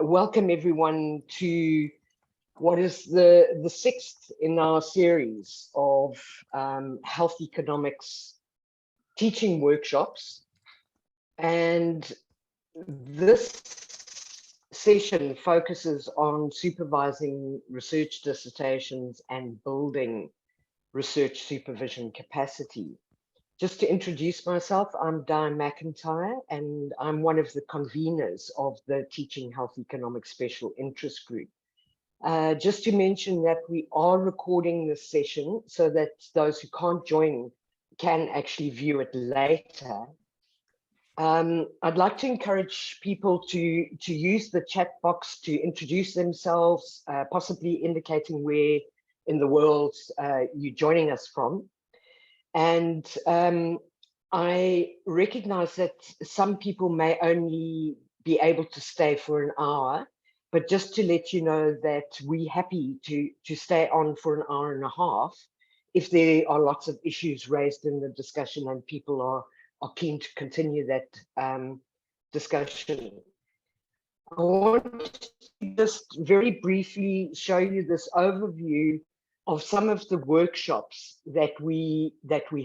welcome everyone to what is the sixth in our series of health economics teaching workshops. And this session focuses on supervising research dissertations and building research supervision capacity. Just to introduce myself, I'm Di McIntyre, and I'm one of the conveners of the Teaching Health Economics Special Interest Group. Just to mention that we are recording this session so that those who can't join can actually view it later. I'd like to encourage people to use the chat box to introduce themselves, possibly indicating where in the world you're joining us from. And I recognize that some people may only be able to stay for an hour, but just to let you know that we're happy to stay on for an hour and a half if there are lots of issues raised in the discussion and people are keen to continue that discussion. I want to just very briefly show you this overview of some of the workshops that we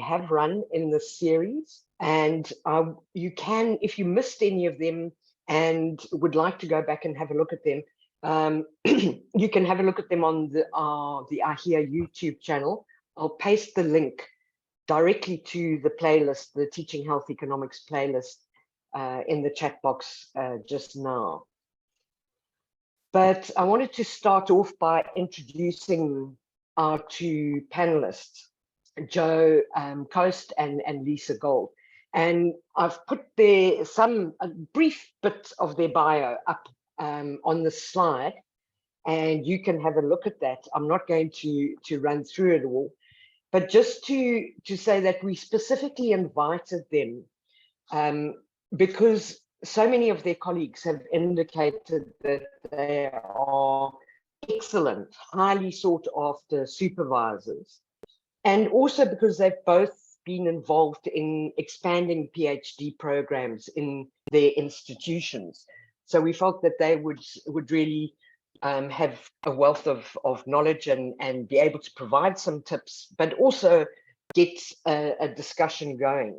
have run in this series. And you can, if you missed any of them and would like to go back and have a look at them, you can have a look at them on the AHEA YouTube channel. I'll paste the link directly to the playlist, the Teaching Health Economics playlist, in the chat box just now. But I wanted to start off by introducing our two panelists, Jo Coast and Lisa Gold. And I've put there a brief bit of their bio up on the slide, and you can have a look at that. I'm not going to run through it all, but just to say that we specifically invited them because so many of their colleagues have indicated that they are excellent, highly sought after supervisors, and also because they've both been involved in expanding PhD programs in their institutions. So we felt that they would really have a wealth of knowledge and be able to provide some tips, but also get a discussion going.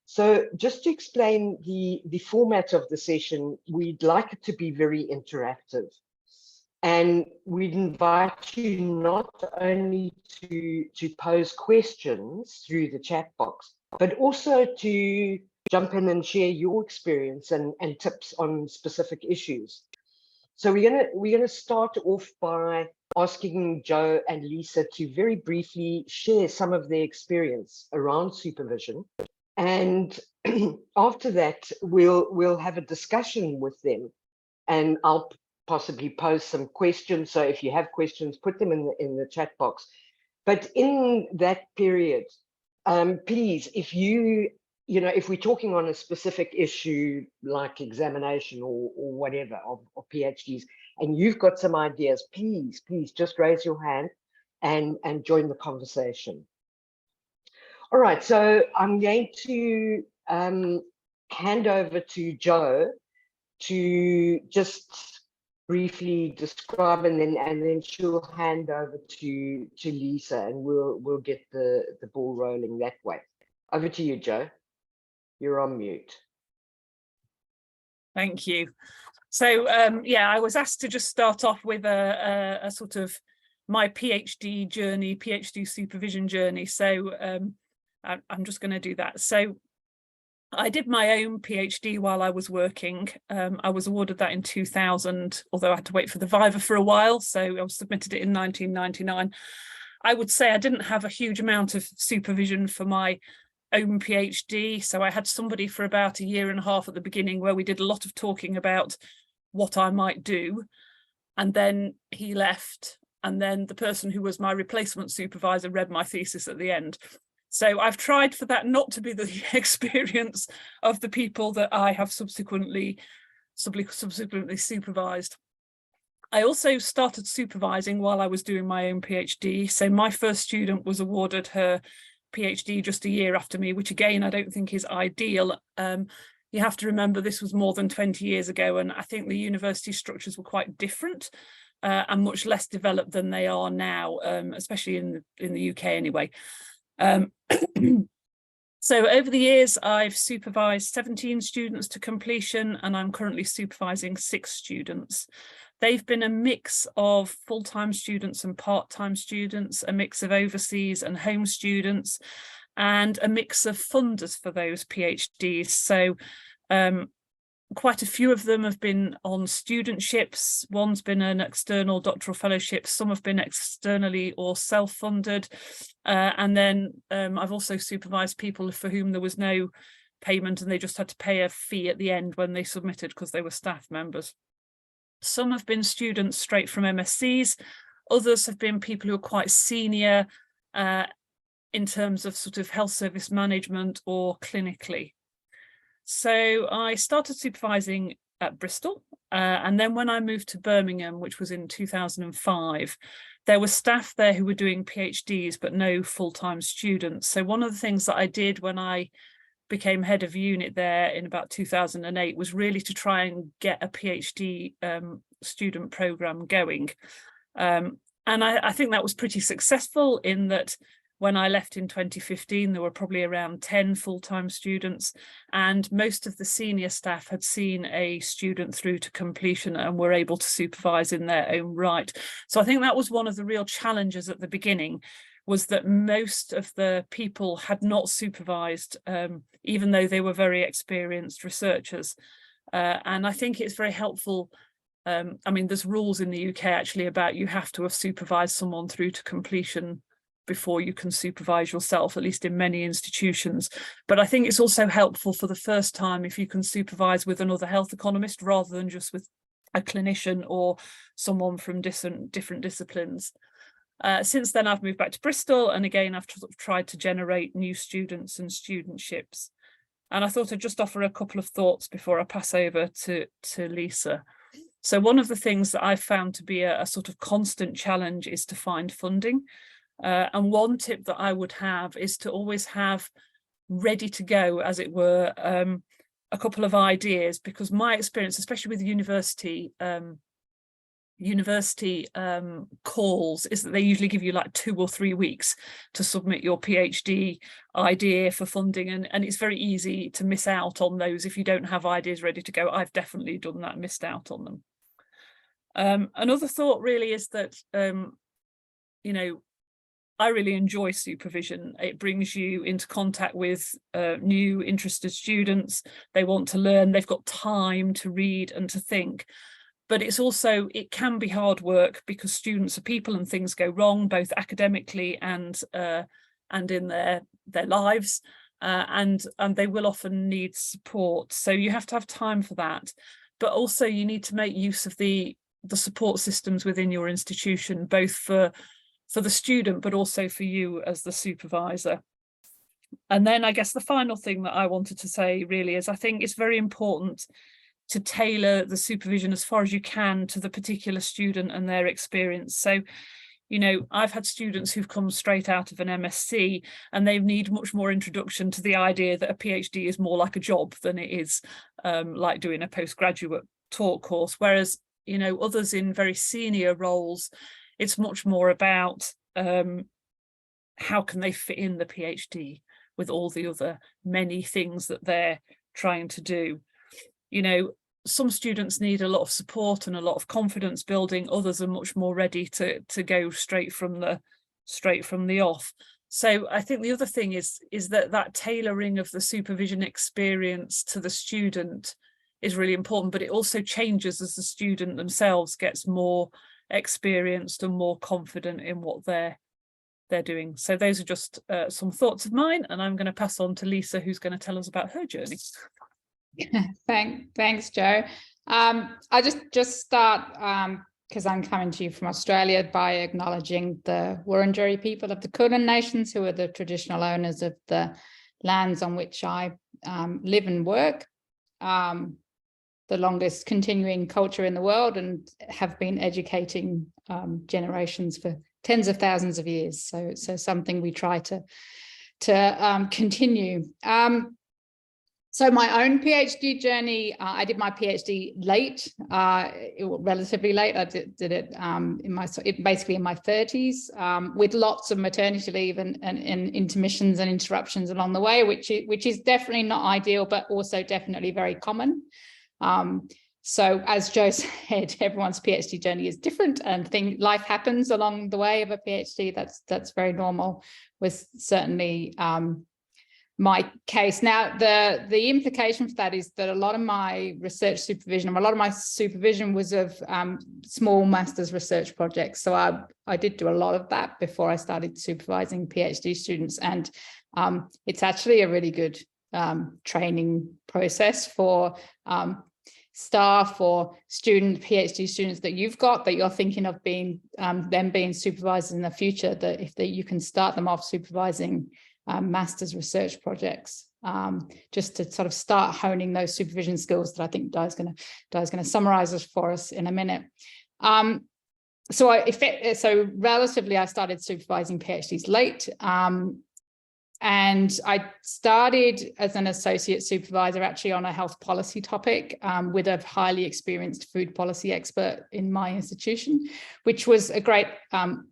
So just to explain the format of the session, we'd like it to be very interactive. And we'd invite you not only to pose questions through the chat box, but also to jump in and share your experience and tips on specific issues. So we're gonna start off by asking Jo and Lisa to very briefly share some of their experience around supervision. And after that, we'll have a discussion with them, and I'll possibly pose some questions. So if you have questions, put them in the chat box. But in that period, please, if if we're talking on a specific issue like examination or whatever of PhDs, and you've got some ideas, please just raise your hand and join the conversation. All right, so I'm going to hand over to Jo to just briefly describe, and then she'll hand over to Lisa, and we'll get the ball rolling that way. Over to you, Jo. You're on mute. Thank you. So yeah, I was asked to just start off with a sort of my PhD journey, PhD supervision journey. So I'm just going to do that. So I did my own PhD while I was working. I was awarded that in 2000, although I had to wait for the Viva for a while. So I submitted it in 1999. I would say I didn't have a huge amount of supervision for my own PhD. So I had somebody for about a year and a half at the beginning where we did a lot of talking about what I might do. And then he left. And then the person who was my replacement supervisor read my thesis at the end. So I've tried for that not to be the experience of the people that I have subsequently supervised. I also started supervising while I was doing my own PhD. So my first student was awarded her PhD just a year after me, which again, I don't think is ideal. you have to remember this was more than 20 years ago, and I think the university structures were quite different and much less developed than they are now, especially in the UK anyway. So over the years, I've supervised 17 students to completion, and I'm currently supervising 6 students. They've been a mix of full-time students and part-time students, a mix of overseas and home students, and a mix of funders for those PhDs. So quite a few of them have been on studentships. One's been an external doctoral fellowship. Some have been externally or self-funded. And then I've also supervised people for whom there was no payment and they just had to pay a fee at the end when they submitted because they were staff members. Some have been students straight from MSCs. Others have been people who are quite senior in terms of sort of health service management or clinically. So I started supervising at Bristol, and then when I moved to Birmingham, which was in 2005, there were staff there who were doing PhDs but no full-time students. So one of the things that I did when I became head of unit there in about 2008 was really to try and get a PhD student program going. And I think that was pretty successful in that when I left in 2015, there were probably around 10 full-time students, and most of the senior staff had seen a student through to completion and were able to supervise in their own right. So I think that was one of the real challenges at the beginning, was that most of the people had not supervised, even though they were very experienced researchers. And I think it's very helpful. I mean, there's rules in the UK actually about you have to have supervised someone through to completion before you can supervise yourself, at least in many institutions. But I think it's also helpful for the first time if you can supervise with another health economist rather than just with a clinician or someone from different disciplines. Since then, I've moved back to Bristol, and again, I've tried to generate new students and studentships. And I thought I'd just offer a couple of thoughts before I pass over to Lisa. So one of the things that I've found to be a sort of constant challenge is to find funding. And one tip that I would have is to always have ready to go, as it were, a couple of ideas, because my experience, especially with university calls, is that they usually give you like 2 or 3 weeks to submit your PhD idea for funding, and it's very easy to miss out on those if you don't have ideas ready to go. I've definitely done that, missed out on them. Another thought really is that you know, I really enjoy supervision. It brings you into contact with new interested students. They want to learn, they've got time to read and to think. But it's also, it can be hard work because students are people and things go wrong, both academically and in their lives. And they will often need support. So you have to have time for that. But also you need to make use of the support systems within your institution, both for the student, but also for you as the supervisor. And then I guess the final thing that I wanted to say really is I think it's very important to tailor the supervision as far as you can to the particular student and their experience. So, you know, I've had students who've come straight out of an MSc and they need much more introduction to the idea that a PhD is more like a job than it is like doing a postgraduate talk course. Whereas, you know, others in very senior roles, it's much more about how can they fit in the PhD with all the other many things that they're trying to do. You know, some students need a lot of support and a lot of confidence building. Others are much more ready to go straight from the off. So I think the other thing is that tailoring of the supervision experience to the student is really important, but it also changes as the student themselves gets more experienced and more confident in what they're doing. So those are just some thoughts of mine, and I'm going to pass on to Lisa, who's going to tell us about her journey. Thanks, Jo. I just start because I'm coming to you from Australia by acknowledging the Wurundjeri people of the Kulin Nations, who are the traditional owners of the lands on which I live and work. The longest continuing culture in the world, and have been educating generations for tens of thousands of years. So something we try to continue. So my own PhD journey, I did my PhD late, relatively late. I did it basically in my 30s, with lots of maternity leave and intermissions and interruptions along the way, which is definitely not ideal, but also definitely very common. So as Joe said, everyone's PhD journey is different, and life happens along the way of a PhD. That's very normal. Was certainly my case. Now, the implication for that is that a lot of my research supervision, a lot of my supervision was of small master's research projects. So I did do a lot of that before I started supervising PhD students, and it's actually a really good training process for staff or PhD students that you've got, that you're thinking of being them being supervisors in the future, that you can start them off supervising master's research projects, just to sort of start honing those supervision skills that I think Di's going to summarize for us in a minute. So relatively, I started supervising PhDs late, and I started as an associate supervisor actually on a health policy topic with a highly experienced food policy expert in my institution, which was a great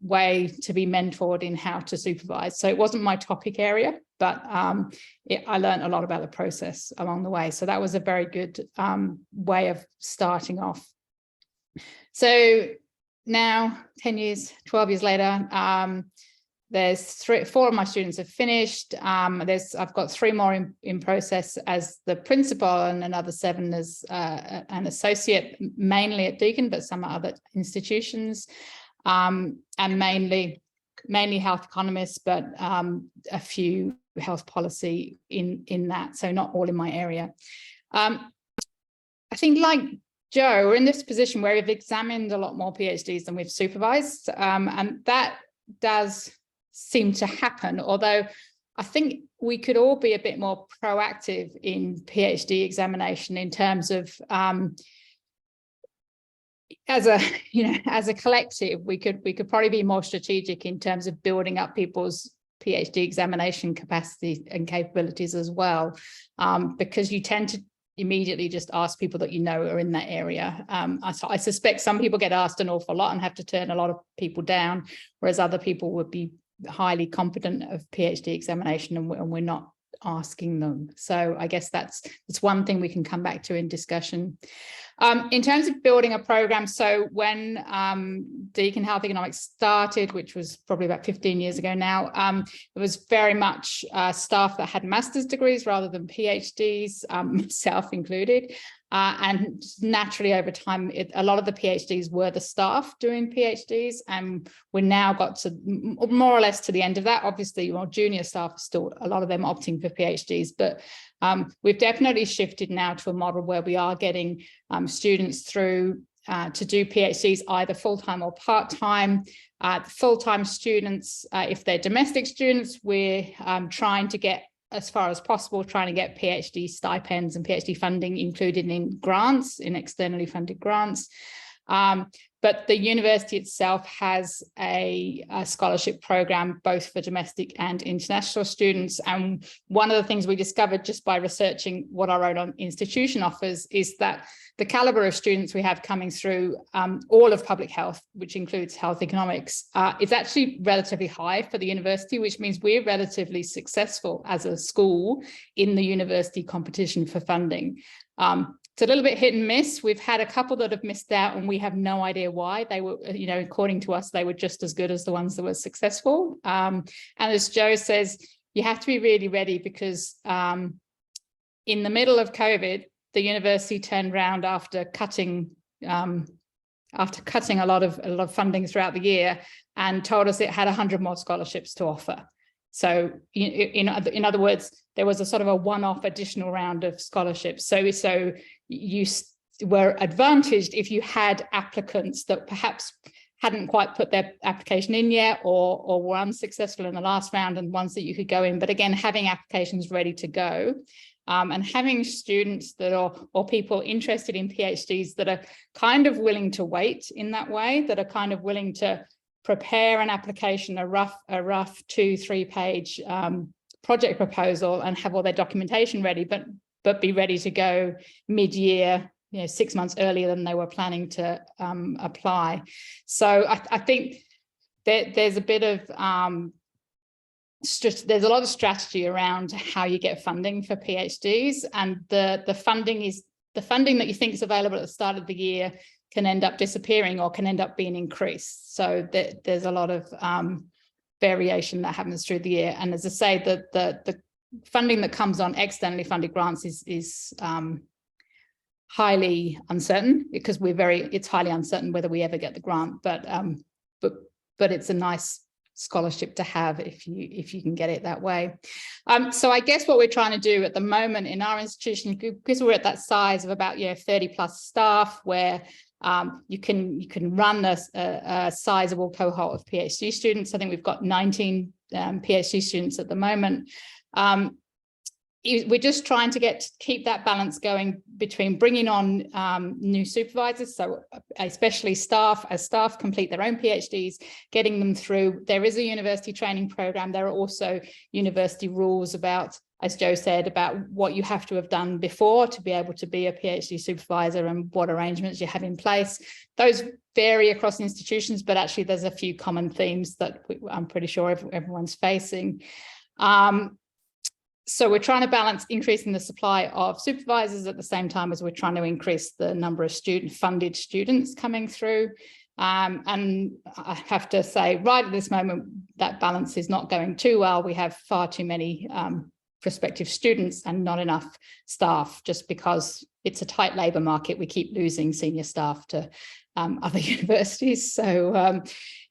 way to be mentored in how to supervise. So it wasn't my topic area, but I learned a lot about the process along the way. So that was a very good way of starting off. So now 12 years later, there's 4 of my students have finished. I've got 3 more in process as the principal, and another 7 as an associate, mainly at Deakin, but some other institutions, and mainly health economists, but a few health policy in that. So not all in my area. I think, like Joe, we're in this position where we've examined a lot more PhDs than we've supervised, and that does seem to happen, although I think we could all be a bit more proactive in PhD examination in terms of as a collective, we could probably be more strategic in terms of building up people's PhD examination capacity and capabilities as well, because you tend to immediately just ask people that you know are in that area. I suspect some people get asked an awful lot and have to turn a lot of people down, whereas other people would be highly competent of PhD examination, and we're not asking them. So I guess that's one thing we can come back to in discussion. In terms of building a program, so when Deakin Health Economics started, which was probably about 15 years ago now, it was very much staff that had master's degrees rather than PhDs, myself included. And naturally, over time, a lot of the PhDs were the staff doing PhDs, and we now got to more or less to the end of that. Obviously, more junior staff are still, a lot of them opting for PhDs, but we've definitely shifted now to a model where we are getting students through to do PhDs either full-time or part-time. Full-time students, if they're domestic students, we're trying to get, as far as possible, trying to get PhD stipends and PhD funding included in grants, in externally funded grants. But the university itself has a scholarship program both for domestic and international students. And one of the things we discovered just by researching what our own institution offers is that the caliber of students we have coming through all of public health, which includes health economics, is actually relatively high for the university, which means we're relatively successful as a school in the university competition for funding. It's a little bit hit and miss. We've had a couple that have missed out, and we have no idea why. They were, according to us, they were just as good as the ones that were successful. And as Joe says, you have to be really ready, because in the middle of COVID, the university turned around after cutting a lot of funding throughout the year, and told us it had 100 more scholarships to offer. So in other words, there was a sort of a one-off additional round of scholarships. So you were advantaged if you had applicants that perhaps hadn't quite put their application in yet, or were unsuccessful in the last round, and ones that you could go in. But again, having applications ready to go, and having students that or people interested in PhDs that are kind of willing to wait in that way, that are kind of willing to prepare an application, a rough 2-3 page project proposal, and have all their documentation ready, but but be ready to go mid-year, 6 months earlier than they were planning to apply. So I think that there's a bit of there's a lot of strategy around how you get funding for PhDs, and the funding that you think is available at the start of the year can end up disappearing or can end up being increased. So there's a lot of variation that happens through the year. And as I say, the funding that comes on externally funded grants is highly uncertain, because it's highly uncertain whether we ever get the grant, but it's a nice scholarship to have if you can get it that way. So I guess what we're trying to do at the moment in our institution, because we're at that size of about 30 plus staff, where you can run a sizable cohort of PhD students. I think we've got 19 PhD students at the moment. We're just trying to keep that balance going between bringing on new supervisors, so especially staff, as staff complete their own PhDs, getting them through. There is a university training program. There are also university rules about, as Joe said, about what you have to have done before to be able to be a PhD supervisor and what arrangements you have in place. Those vary across institutions, but actually there's a few common themes that I'm pretty sure everyone's facing. So we're trying to balance increasing the supply of supervisors at the same time as we're trying to increase the number of funded students coming through. And I have to say, right at this moment, that balance is not going too well. We have far too many prospective students and not enough staff, just because it's a tight labour market. We keep losing senior staff to other universities. So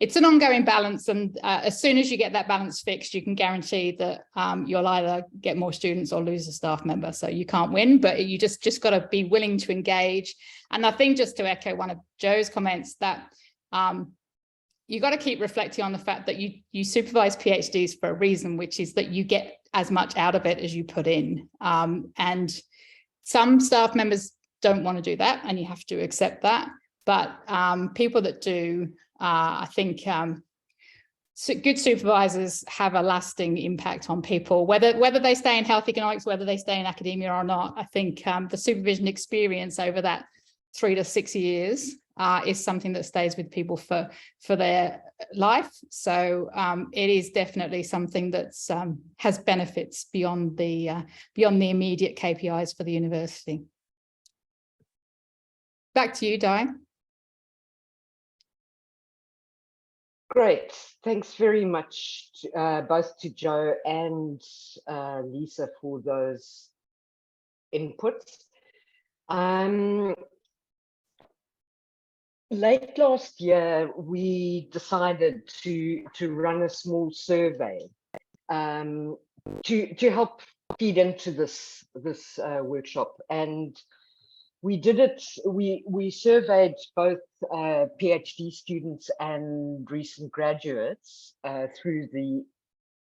it's an ongoing balance. And as soon as you get that balance fixed, you can guarantee that you'll either get more students or lose a staff member. So you can't win, but you just got to be willing to engage. And I think, just to echo one of Joe's comments, that you got to keep reflecting on the fact that you supervise PhDs for a reason, which is that you get as much out of it as you put in. And some staff members don't want to do that, and you have to accept that. But people that do, I think good supervisors have a lasting impact on people, whether they stay in health economics, whether they stay in academia or not. I think the supervision experience over that 3 to 6 years is something that stays with people for their life. So it is definitely something that has benefits beyond the immediate KPIs for the university. Back to you, Di. Great, thanks very much both to Joe and Lisa for those inputs. Late last year, we decided to run a small survey to help feed into this workshop, and we did it. We surveyed both PhD students and recent graduates through the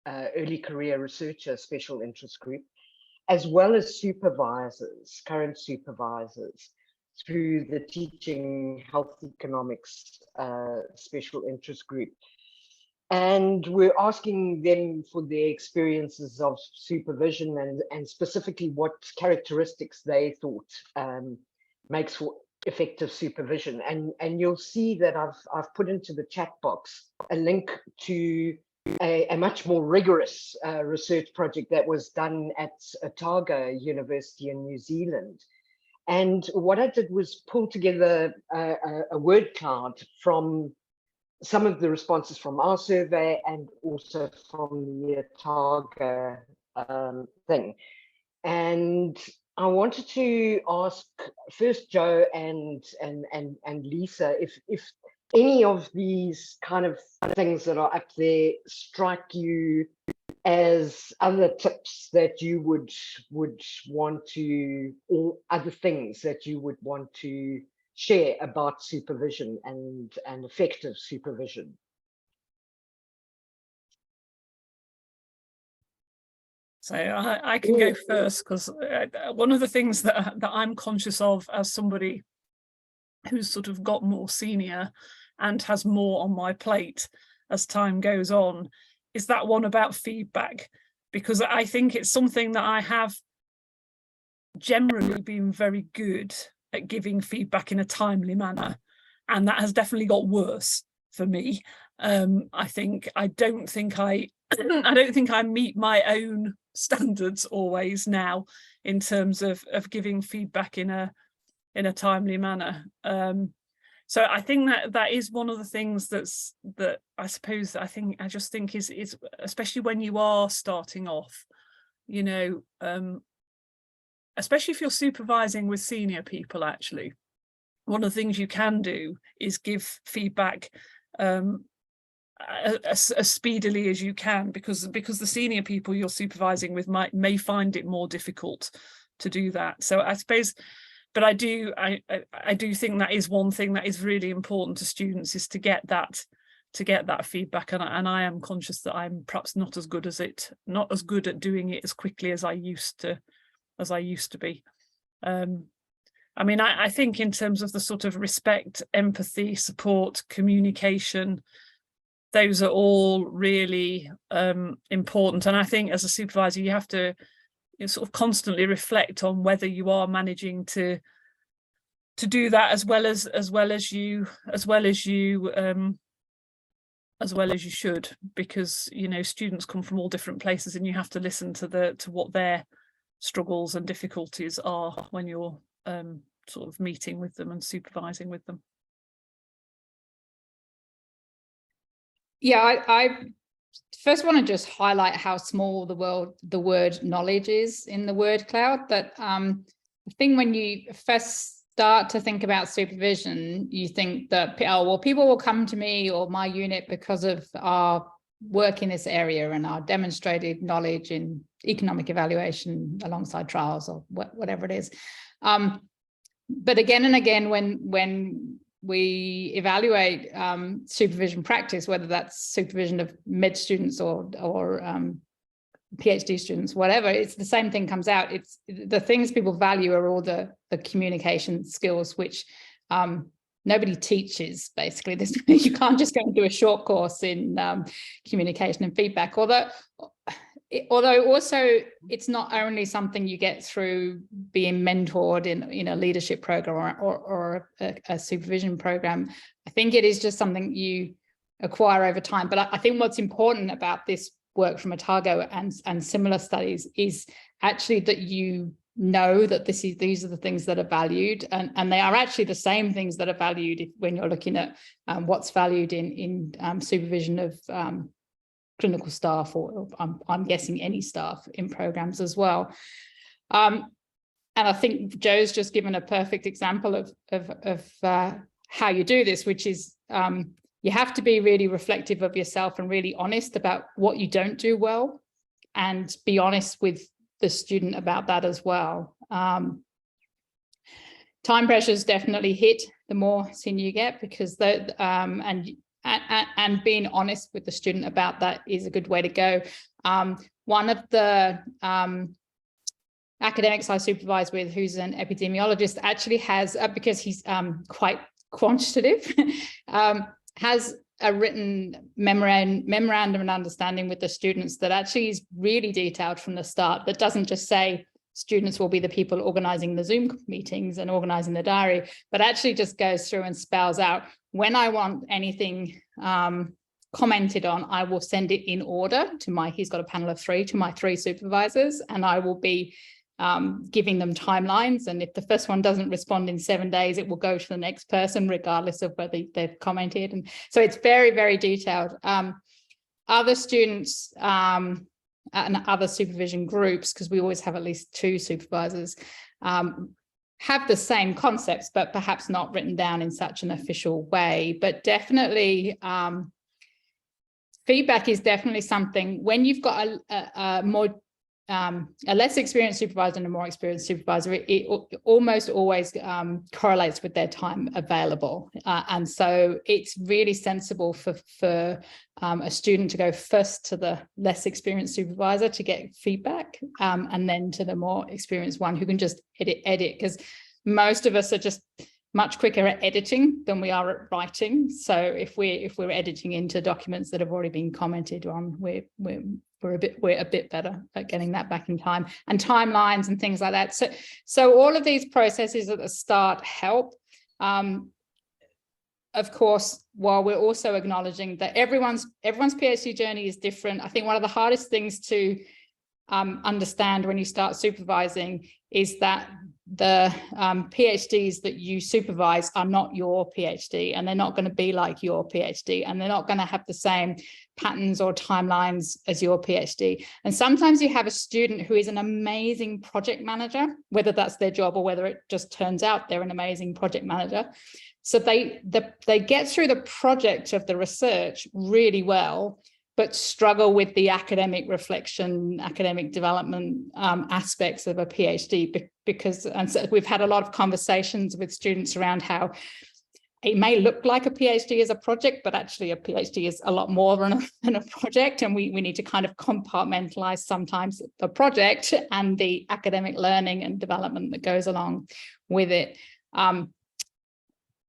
early career researcher special interest group, as well as supervisors, current supervisors, through the teaching health economics special interest group. And we're asking them for their experiences of supervision and specifically what characteristics they thought makes for effective supervision. And you'll see that I've put into the chat box a link to a much more rigorous research project that was done at Otago University in New Zealand. And what I did was pull together a word cloud from some of the responses from our survey and also from the Otago thing. And I wanted to ask first Joe and Lisa if any of these kind of things that are up there strike you as other tips that you would want to, or other things that you would want to share about supervision and effective supervision. So I can go first, because one of the things that I'm conscious of as somebody who's sort of got more senior and has more on my plate as time goes on is that one about feedback, because I think it's something that I have generally been very good at giving feedback in a timely manner, and that has definitely got worse for me. I don't think I meet my own standards always now in terms of giving feedback in a timely manner. So I think that is one of the things that I just think is especially when you are starting off, you know, especially if you're supervising with senior people, actually, one of the things you can do is give feedback as speedily as you can, because the senior people you're supervising with may find it more difficult to do that. So I suppose, but I do think that is one thing that is really important to students, is to get that feedback, and I am conscious that I'm perhaps not as good at doing it as quickly as I used to be. I mean, I think in terms of the sort of respect, empathy, support, communication, those are all really important. And I think as a supervisor, you have to sort of constantly reflect on whether you are managing to do that as well as you should, because, you know, students come from all different places, and you have to listen to what their struggles and difficulties are when you're sort of meeting with them and supervising with them. Yeah, I first want to just highlight how small the word knowledge is in the word cloud. That I think when you first start to think about supervision, you think that, oh, well, people will come to me or my unit because of our work in this area and our demonstrated knowledge in economic evaluation alongside trials or whatever it is. But again and again, when we evaluate supervision practice, whether that's supervision of med students or PhD students, whatever, it's the same thing comes out. It's the things people value are all the communication skills, which nobody teaches, basically. You can't just go and do a short course in communication and feedback, although also it's not only something you get through being mentored in a leadership program or a supervision program. I think it is just something you acquire over time. But I think what's important about this work from Otago and similar studies is actually that you know that these are the things that are valued, and they are actually the same things that are valued when you're looking at what's valued in supervision of clinical staff, or I'm guessing any staff in programs as well. And I think Joe's just given a perfect example of how you do this, which is you have to be really reflective of yourself and really honest about what you don't do well, and be honest with the student about that as well. Time pressures definitely hit the more senior you get, because and being honest with the student about that is a good way to go. One of the academics I supervise with, who's an epidemiologist, actually has, because he's quite quantitative, has a written memorandum and understanding with the students that actually is really detailed from the start, that doesn't just say students will be the people organizing the Zoom meetings and organizing the diary, but actually just goes through and spells out, when I want anything commented on, I will send it in order to he's got a panel of 3, to my 3 supervisors, and I will be giving them timelines. And if the first one doesn't respond in 7 days, it will go to the next person, regardless of whether they've commented. And so it's very, very detailed. Other students and other supervision groups, because we always have at least 2 supervisors, have the same concepts, but perhaps not written down in such an official way. But definitely, feedback is definitely something, when you've got a less experienced supervisor and a more experienced supervisor, it almost always correlates with their time available. And so it's really sensible for a student to go first to the less experienced supervisor to get feedback, and then to the more experienced one who can just edit, because most of us are just much quicker at editing than we are at writing. So if we're editing into documents that have already been commented on, we're a bit better at getting that back in time, and timelines and things like that. So all of these processes at the start help. Of course, while we're also acknowledging that everyone's PhD journey is different. I think one of the hardest things to understand when you start supervising is that the PhDs that you supervise are not your PhD, and they're not going to be like your PhD, and they're not going to have the same patterns or timelines as your PhD. And sometimes you have a student who is an amazing project manager, whether that's their job or whether it just turns out they're an amazing project manager. So they get through the project of the research really well, but struggle with the academic reflection, academic development aspects of a PhD, because, and so we've had a lot of conversations with students around how it may look like a PhD as a project, but actually a PhD is a lot more than a project. And we need to kind of compartmentalize sometimes the project and the academic learning and development that goes along with it.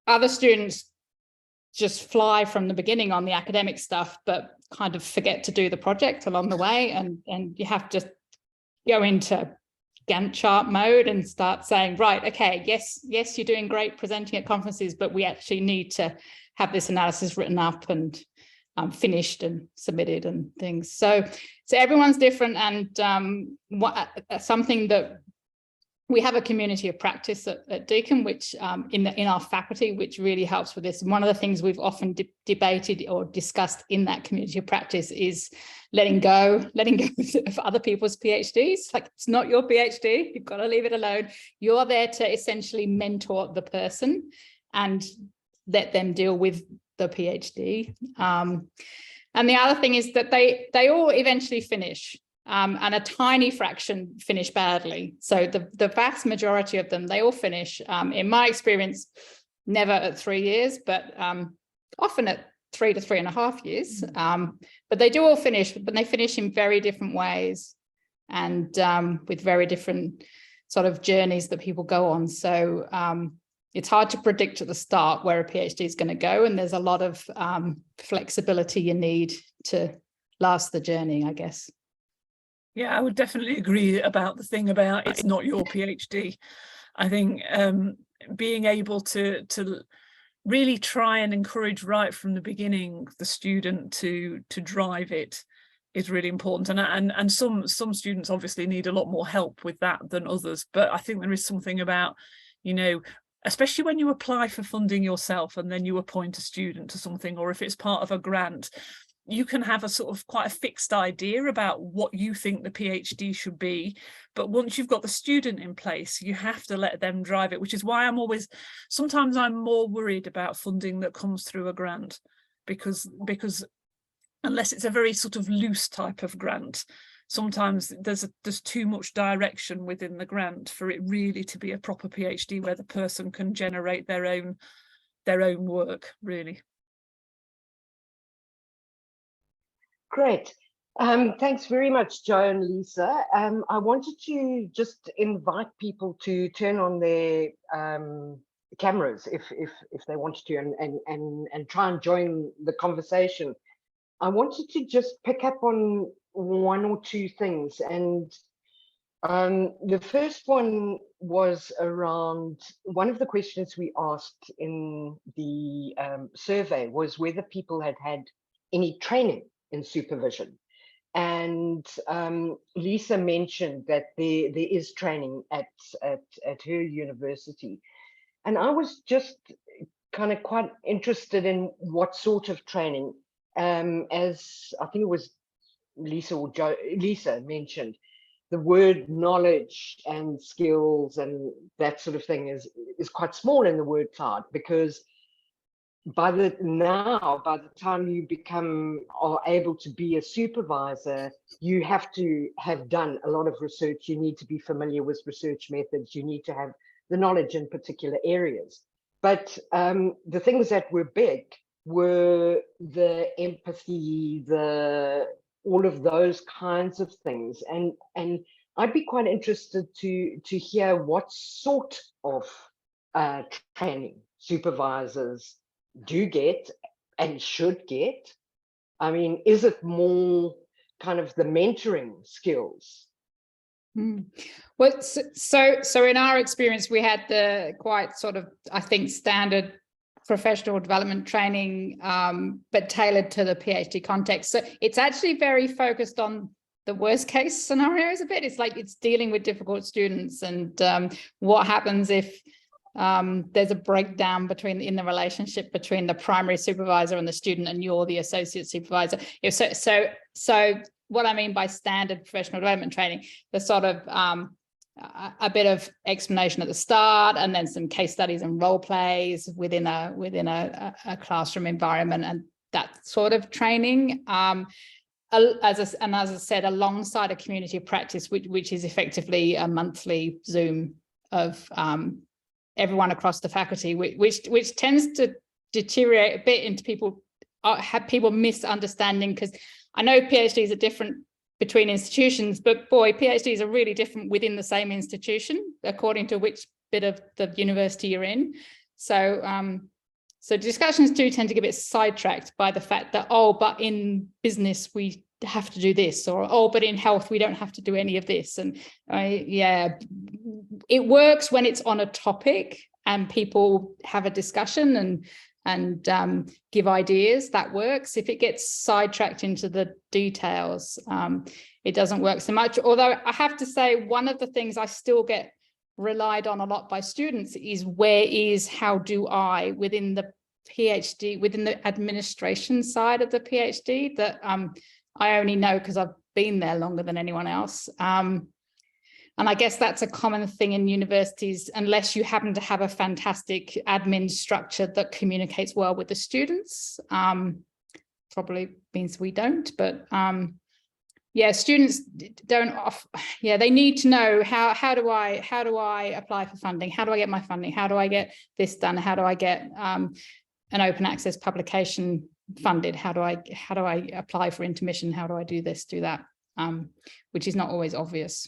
Other students just fly from the beginning on the academic stuff, but kind of forget to do the project along the way. And you have to go into Gantt chart mode and start saying, right, okay, yes, you're doing great presenting at conferences, but we actually need to have this analysis written up and finished and submitted and things. So everyone's different, and something that we have a community of practice at Deakin, which in our faculty, which really helps with this. And one of the things we've often debated or discussed in that community of practice is letting go of other people's PhDs. Like, it's not your PhD, you've got to leave it alone. You're there to essentially mentor the person and let them deal with the PhD. And the other thing is that they all eventually finish. And a tiny fraction finish badly. So the vast majority of them, they all finish, in my experience, never at 3 years, but often at 3 to 3.5 years. But they do all finish, but they finish in very different ways and with very different sort of journeys that people go on. So it's hard to predict at the start where a PhD is going to go. And there's a lot of flexibility you need to last the journey, I guess. Yeah, I would definitely agree about the thing about it's not your PhD. I think being able to really try and encourage right from the beginning the student to drive it is really important. And some students obviously need a lot more help with that than others. But I think there is something about, you know, especially when you apply for funding yourself and then you appoint a student to something, or if it's part of a grant, you can have a sort of quite a fixed idea about what you think the PhD should be. But once you've got the student in place, you have to let them drive it, which is why sometimes I'm more worried about funding that comes through a grant, because unless it's a very sort of loose type of grant, sometimes there's too much direction within the grant for it really to be a proper PhD where the person can generate their own work, really. Great. Thanks very much, Jo and Lisa. I wanted to just invite people to turn on their cameras if they wanted to and try and join the conversation. I wanted to just pick up on one or two things. And the first one was around, one of the questions we asked in the survey was whether people had any training in supervision. And Lisa mentioned that there is training at her university. And I was just kind of quite interested in what sort of training, as I think it was Lisa or Jo, Lisa mentioned, the word knowledge and skills and that sort of thing is quite small in the word cloud, because by the time you are able to be a supervisor, you have to have done a lot of research. You need to be familiar with research methods. You need to have the knowledge in particular areas. But the things that were big were the empathy, all of those kinds of things. And I'd be quite interested to hear what sort of training supervisors do get and should get? I mean, is it more kind of the mentoring skills? Well, so in our experience, we had the quite sort of, I think, standard professional development training, but tailored to the PhD context. So it's actually very focused on the worst case scenarios a bit. It's like it's dealing with difficult students and what happens if there's a breakdown in the relationship between the primary supervisor and the student, and you're the associate supervisor. So what I mean by standard professional development training, the sort of a bit of explanation at the start, and then some case studies and role plays within a classroom environment, and that sort of training. As I said, alongside a community of practice, which is effectively a monthly Zoom of everyone across the faculty, which tends to deteriorate a bit into people misunderstanding, because I know PhDs are different between institutions, but boy, PhDs are really different within the same institution, according to which bit of the university you're in. So so discussions do tend to get a bit sidetracked by the fact that, oh, but in business we have to do this, or oh, but in health we don't have to do any of this. And yeah, it works when it's on a topic and people have a discussion and give ideas. That works. If it gets sidetracked into the details, it doesn't work so much. Although I have to say, one of the things I still get relied on a lot by students is how do I, within the PhD, within the administration side of the PhD, that I only know because I've been there longer than anyone else. And I guess that's a common thing in universities, unless you happen to have a fantastic admin structure that communicates well with the students. Probably means we don't, but yeah, students don't. They need to know how do I apply for funding? How do I get my funding? How do I get this done? How do I get an open access publication funded? How do I apply for intermission? How do I do this, do that? Which is not always obvious.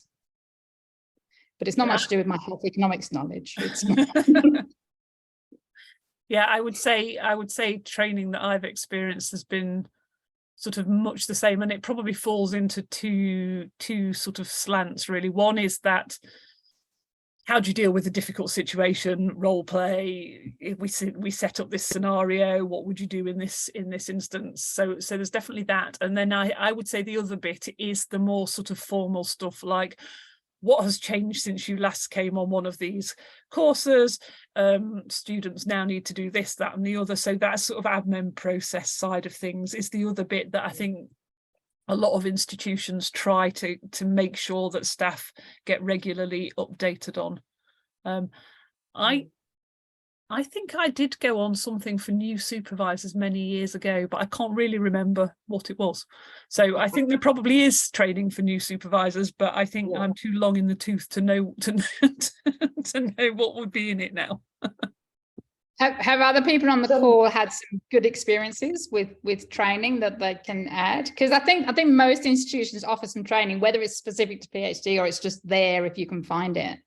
But it's not much to do with my health economics knowledge. It's yeah, I would say training that I've experienced has been sort of much the same, and it probably falls into two sort of slants really. One is that, how do you deal with a difficult situation? Role play. If we set up this scenario, what would you do in this instance? So there's definitely that. And then I would say the other bit is the more sort of formal stuff, like, what has changed since you last came on one of these courses? Students now need to do this, that, and the other. So that sort of admin process side of things is the other bit that I think a lot of institutions try to make sure that staff get regularly updated on. I think I did go on something for new supervisors many years ago, but I can't really remember what it was. So I think there probably is training for new supervisors, but I think I'm too long in the tooth to know what would be in it now. Have other people on the call had some good experiences with training that they can add? Because I think most institutions offer some training, whether it's specific to PhD or it's just there if you can find it.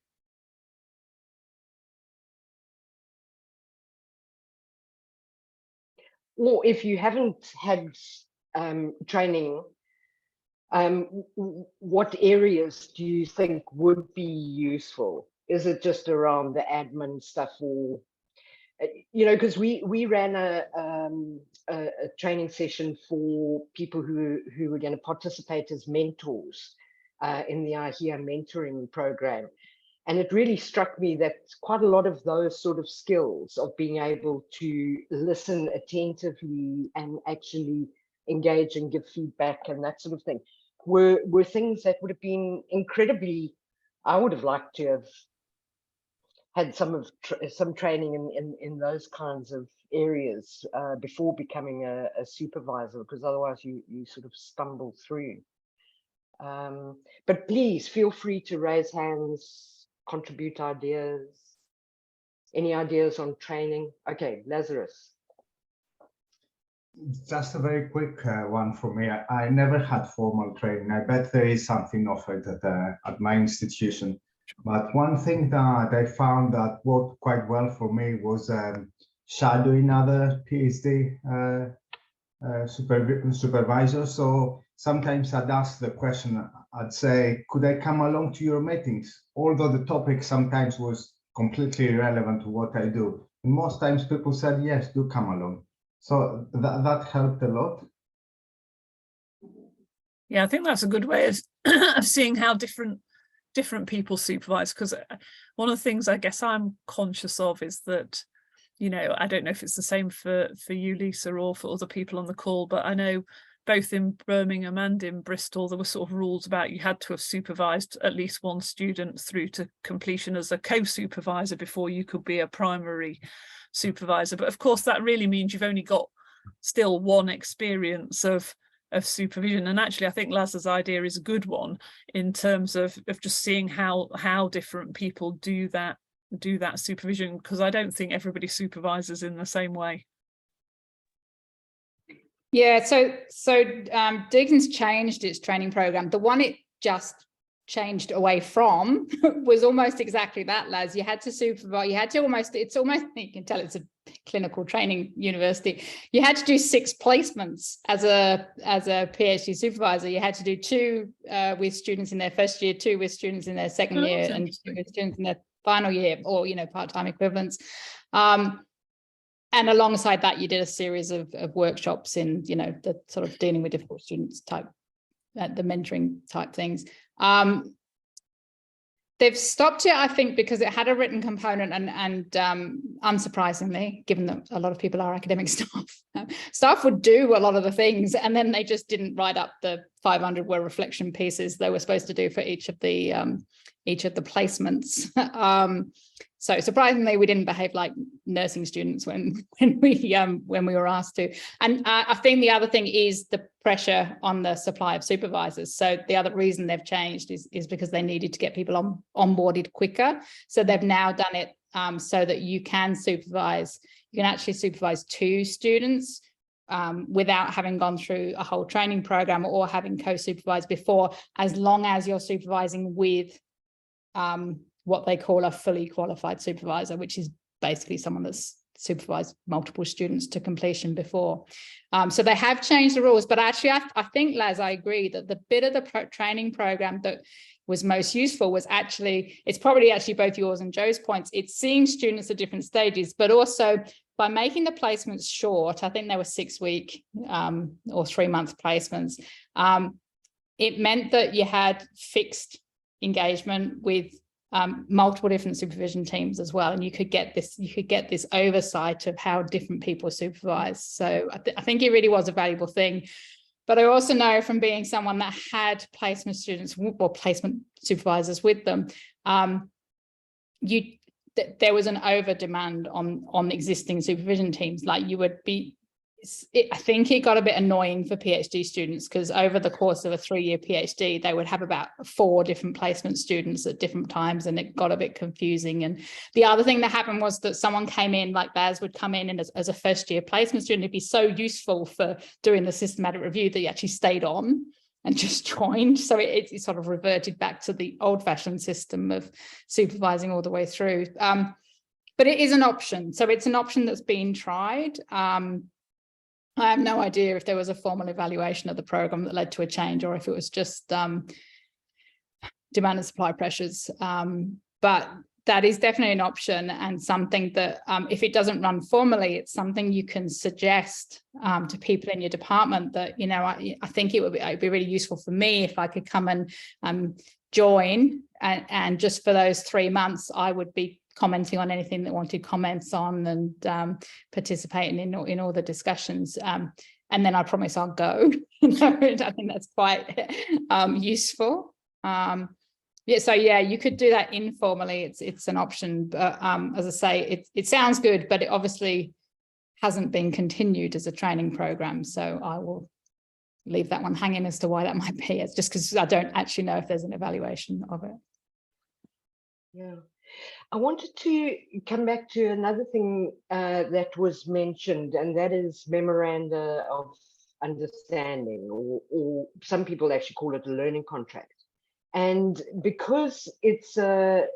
Or if you haven't had training, what areas do you think would be useful? Is it just around the admin stuff, or, you know, because we ran a training session for people who were going to participate as mentors in the IHEA mentoring program. And it really struck me that quite a lot of those sort of skills of being able to listen attentively and actually engage and give feedback and that sort of thing were things that would have been incredibly, I would have liked to have had some training in those kinds of areas before becoming a supervisor, because otherwise you sort of stumble through. But please feel free to raise hands, contribute ideas. Any ideas on training? Okay, Lazarus. Just a very quick one for me. I never had formal training. I bet there is something offered at my institution. But one thing that I found that worked quite well for me was shadowing other PhD supervisors. So sometimes I'd ask the question, I'd say, could I come along to your meetings? Although the topic sometimes was completely irrelevant to what I do. And most times people said, yes, do come along. So that helped a lot. Yeah, I think that's a good way of seeing how different people supervise, because one of the things I guess I'm conscious of is that, you know, I don't know if it's the same for you, Lisa, or for other people on the call, but I know both in Birmingham and in Bristol, there were sort of rules about you had to have supervised at least one student through to completion as a co-supervisor before you could be a primary supervisor. But of course, that really means you've only got still one experience of supervision. And actually, I think Laz's idea is a good one in terms of just seeing how different people do that supervision, because I don't think everybody supervises in the same way. Yeah, so Deakin's changed its training program. The one it just changed away from was almost exactly that, Laz. You had to supervise, you had to it's almost, you can tell it's a clinical training university. You had to do 6 placements as a PhD supervisor. You had to do 2 with students in their first year, 2 with students in their second year, and 2 with students in their final year, or, you know, part-time equivalents. And alongside that, you did a series of workshops in, you know, the sort of dealing with difficult students type, the mentoring type things. They've stopped it, I think, because it had a written component, and unsurprisingly, given that a lot of people are academic staff would do a lot of the things, and then they just didn't write up the 500 word reflection pieces they were supposed to do for each of the placements. So surprisingly, we didn't behave like nursing students when we were asked to. And I think the other thing is the pressure on the supply of supervisors. So the other reason they've changed is because they needed to get people onboarded quicker. So they've now done it so that you can actually supervise 2 students without having gone through a whole training program or having co-supervised before, as long as you're supervising with what they call a fully qualified supervisor, which is basically someone that's supervised multiple students to completion before. So they have changed the rules, but actually I think, Laz, I agree that the bit of the training program that was most useful was actually, it's probably actually both yours and Joe's points, it's seeing students at different stages, but also by making the placements short, I think they were 6-week or 3-month placements, it meant that you had fixed engagement with multiple different supervision teams as well, and you could get this oversight of how different people supervise. So I think it really was a valuable thing. But I also know from being someone that had placement students or placement supervisors with them, there was an over demand on existing supervision teams. Like you would be, I think it got a bit annoying for PhD students, because over the course of a 3-year PhD, they would have about 4 different placement students at different times, and it got a bit confusing. And the other thing that happened was that someone came in, like Baz would come in and as a first-year placement student, it'd be so useful for doing the systematic review that he actually stayed on and just joined. So it sort of reverted back to the old-fashioned system of supervising all the way through. But it is an option. So it's an option that's been tried. I have no idea if there was a formal evaluation of the program that led to a change, or if it was just demand and supply pressures. But that is definitely an option, and something that if it doesn't run formally, it's something you can suggest to people in your department that, you know, I think it would be really useful for me if I could come and join, and just for those 3 months, I would be commenting on anything that wanted comments on, and participating in all the discussions. And then I promise I'll go. I think that's quite useful. Yeah, so yeah, you could do that informally. It's an option, but as I say, it sounds good, but it obviously hasn't been continued as a training program. So I will leave that one hanging as to why that might be. It's just because I don't actually know if there's an evaluation of it. Yeah. I wanted to come back to another thing that was mentioned, and that is memoranda of understanding, or some people actually call it a learning contract. And because it's a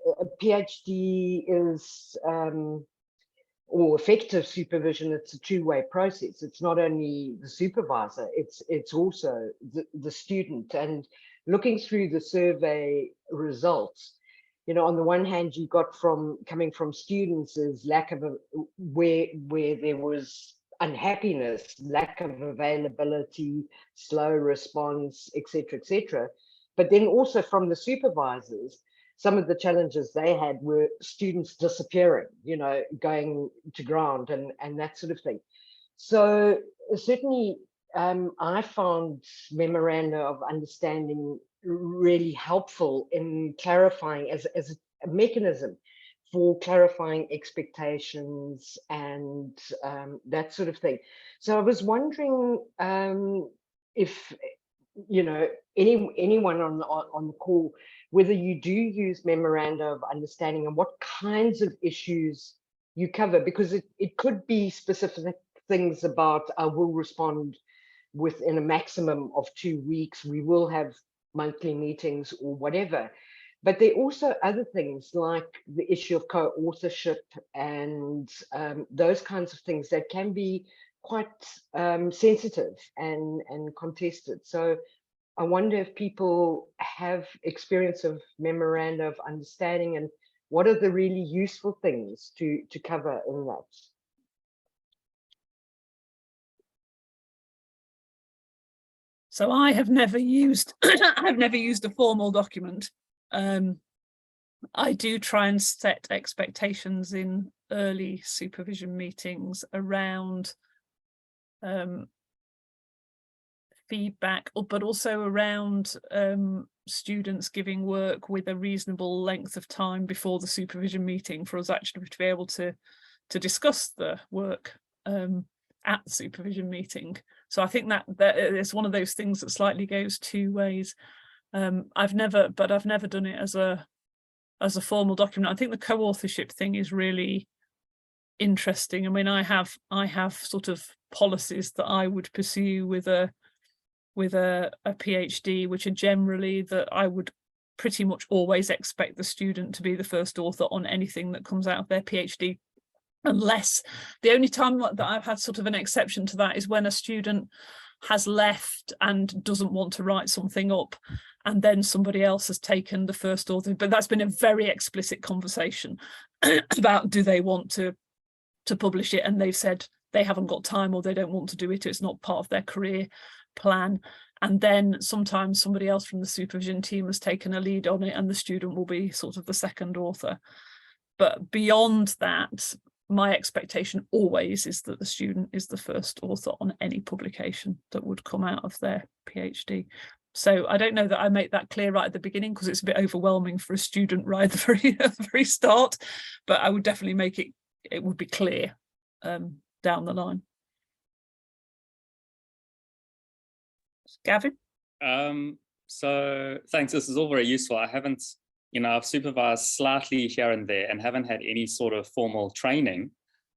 PhD is, or effective supervision, it's a two-way process. It's not only the supervisor, it's also the student. And looking through the survey results, you know, on the one hand, you got coming from students is lack of where there was unhappiness, lack of availability, slow response, etc., etc. But then also from the supervisors, some of the challenges they had were students disappearing, you know, going to ground and that sort of thing. So certainly I found memoranda of understanding really helpful in clarifying as a mechanism for clarifying expectations and that sort of thing. So I was wondering if, you know, anyone on the call, whether you do use memoranda of understanding and what kinds of issues you cover, because it could be specific things about I will respond within a maximum of 2 weeks, we will have monthly meetings or whatever. But there are also other things like the issue of co-authorship and those kinds of things that can be quite sensitive and contested. So I wonder if people have experience of memoranda of understanding and what are the really useful things to cover in that. So I have never used I've never used a formal document. I do try and set expectations in early supervision meetings around feedback, but also around students giving work with a reasonable length of time before the supervision meeting for us actually to be able to discuss the work at the supervision meeting. So I think that it's one of those things that slightly goes two ways. I've never done it as a formal document. I think the co-authorship thing is really interesting. I mean, I have sort of policies that I would pursue with a PhD, which are generally that I would pretty much always expect the student to be the first author on anything that comes out of their PhD, unless the only time that I've had sort of an exception to that is when a student has left and doesn't want to write something up, and then somebody else has taken the first author. But that's been a very explicit conversation about do they want to publish it, and they've said they haven't got time or they don't want to do it. It's not part of their career plan. And then sometimes somebody else from the supervision team has taken a lead on it and the student will be sort of the second author. But beyond that, my expectation always is that the student is the first author on any publication that would come out of their PhD. So I don't know that I make that clear right at the beginning because it's a bit overwhelming for a student right at the very start, but I would definitely make it would be clear down the line. Gavin? So thanks, this is all very useful. I haven't, I've supervised slightly here and there and haven't had any sort of formal training.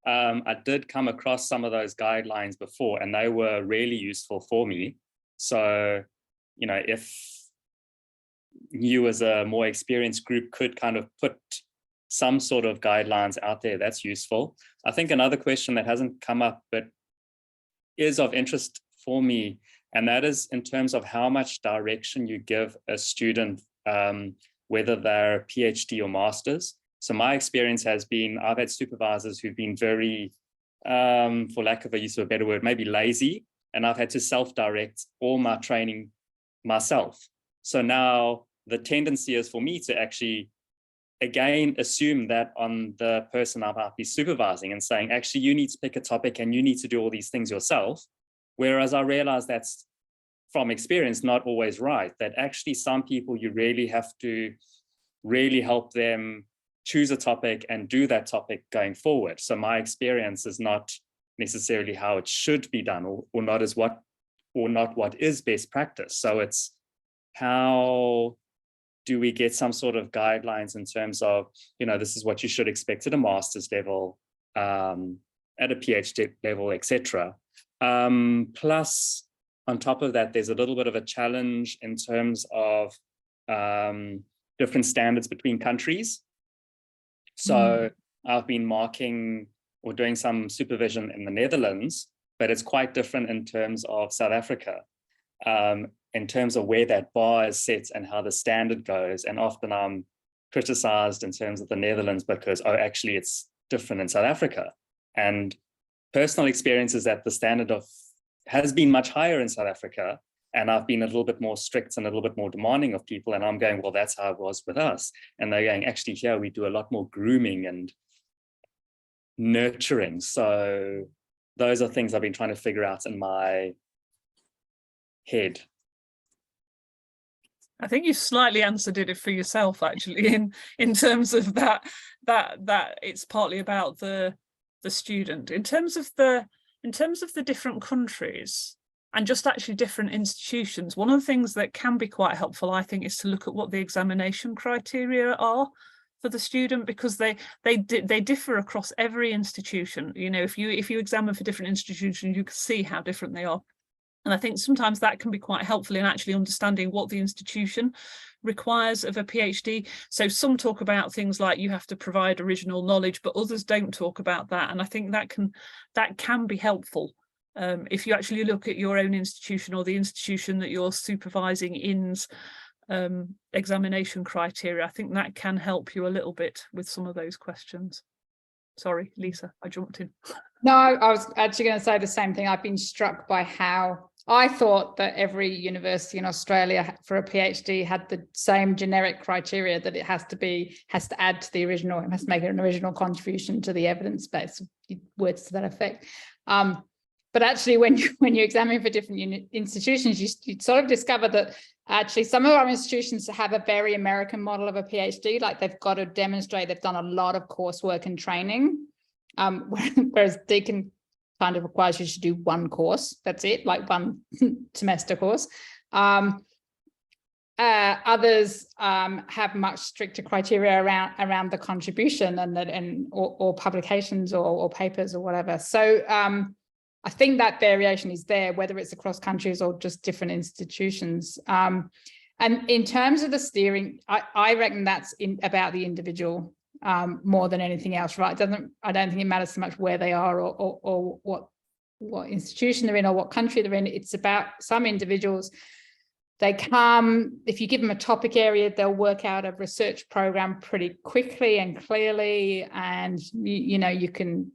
I did come across some of those guidelines before and they were really useful for me. So, if you as a more experienced group could kind of put some sort of guidelines out there, that's useful. I think another question that hasn't come up but is of interest for me, and that is in terms of how much direction you give a student, whether they're a PhD or master's. So my experience has been, I've had supervisors who've been very, for lack of a use of a better word, maybe lazy, and I've had to self-direct all my training myself. So now the tendency is for me to actually, again, assume that on the person I might be supervising and saying, actually, you need to pick a topic and you need to do all these things yourself. Whereas I realize that's from experience not always right, that actually some people you really have to really help them choose a topic and do that topic going forward. So my experience is not necessarily how it should be done or not what is best practice. So it's how do we get some sort of guidelines in terms of, this is what you should expect at a master's level, at a PhD level, etc. Plus, on top of that, there's a little bit of a challenge in terms of different standards between countries. So I've been marking or doing some supervision in the Netherlands, but it's quite different in terms of South Africa, in terms of where that bar is set and how the standard goes. And often I'm criticized in terms of the Netherlands because, oh, actually it's different in South Africa. And personal experience is that the standard has been much higher in South Africa, and I've been a little bit more strict and a little bit more demanding of people. And I'm going, well, that's how it was with us. And they're going, actually, here we do a lot more grooming and nurturing. So those are things I've been trying to figure out in my head. I think you slightly answered it for yourself, actually, in terms of that it's partly about the student. In terms of the different countries and just actually different institutions, one of the things that can be quite helpful, I think, is to look at what the examination criteria are for the student, because they differ across every institution. You know, if you examine for different institutions, you can see how different they are. And I think sometimes that can be quite helpful in actually understanding what the institution requires of a PhD. So some talk about things like you have to provide original knowledge, but others don't talk about that. And I think that can be helpful. If you actually look at your own institution or the institution that you're supervising in's examination criteria, I think that can help you a little bit with some of those questions. Sorry, Lisa, I jumped in. No, I was actually going to say the same thing. I've been struck by how I thought that every university in Australia for a PhD had the same generic criteria, that it has to add to the original, it must make an original contribution to the evidence base, words to that effect. But actually, when you examine for different institutions, you sort of discover that actually some of our institutions have a very American model of a PhD, like they've got to demonstrate they've done a lot of coursework and training, whereas Deakin kind of requires you to do one course. That's it, like one semester course. Others have much stricter criteria around the contribution or publications or papers or whatever. So I think that variation is there, whether it's across countries or just different institutions. And in terms of the steering, I reckon that's about the individual more than anything else, right? I don't think it matters so much where they are or what institution they're in or what country they're in. It's about some individuals. They come, if you give them a topic area, they'll work out a research program pretty quickly and clearly, and you can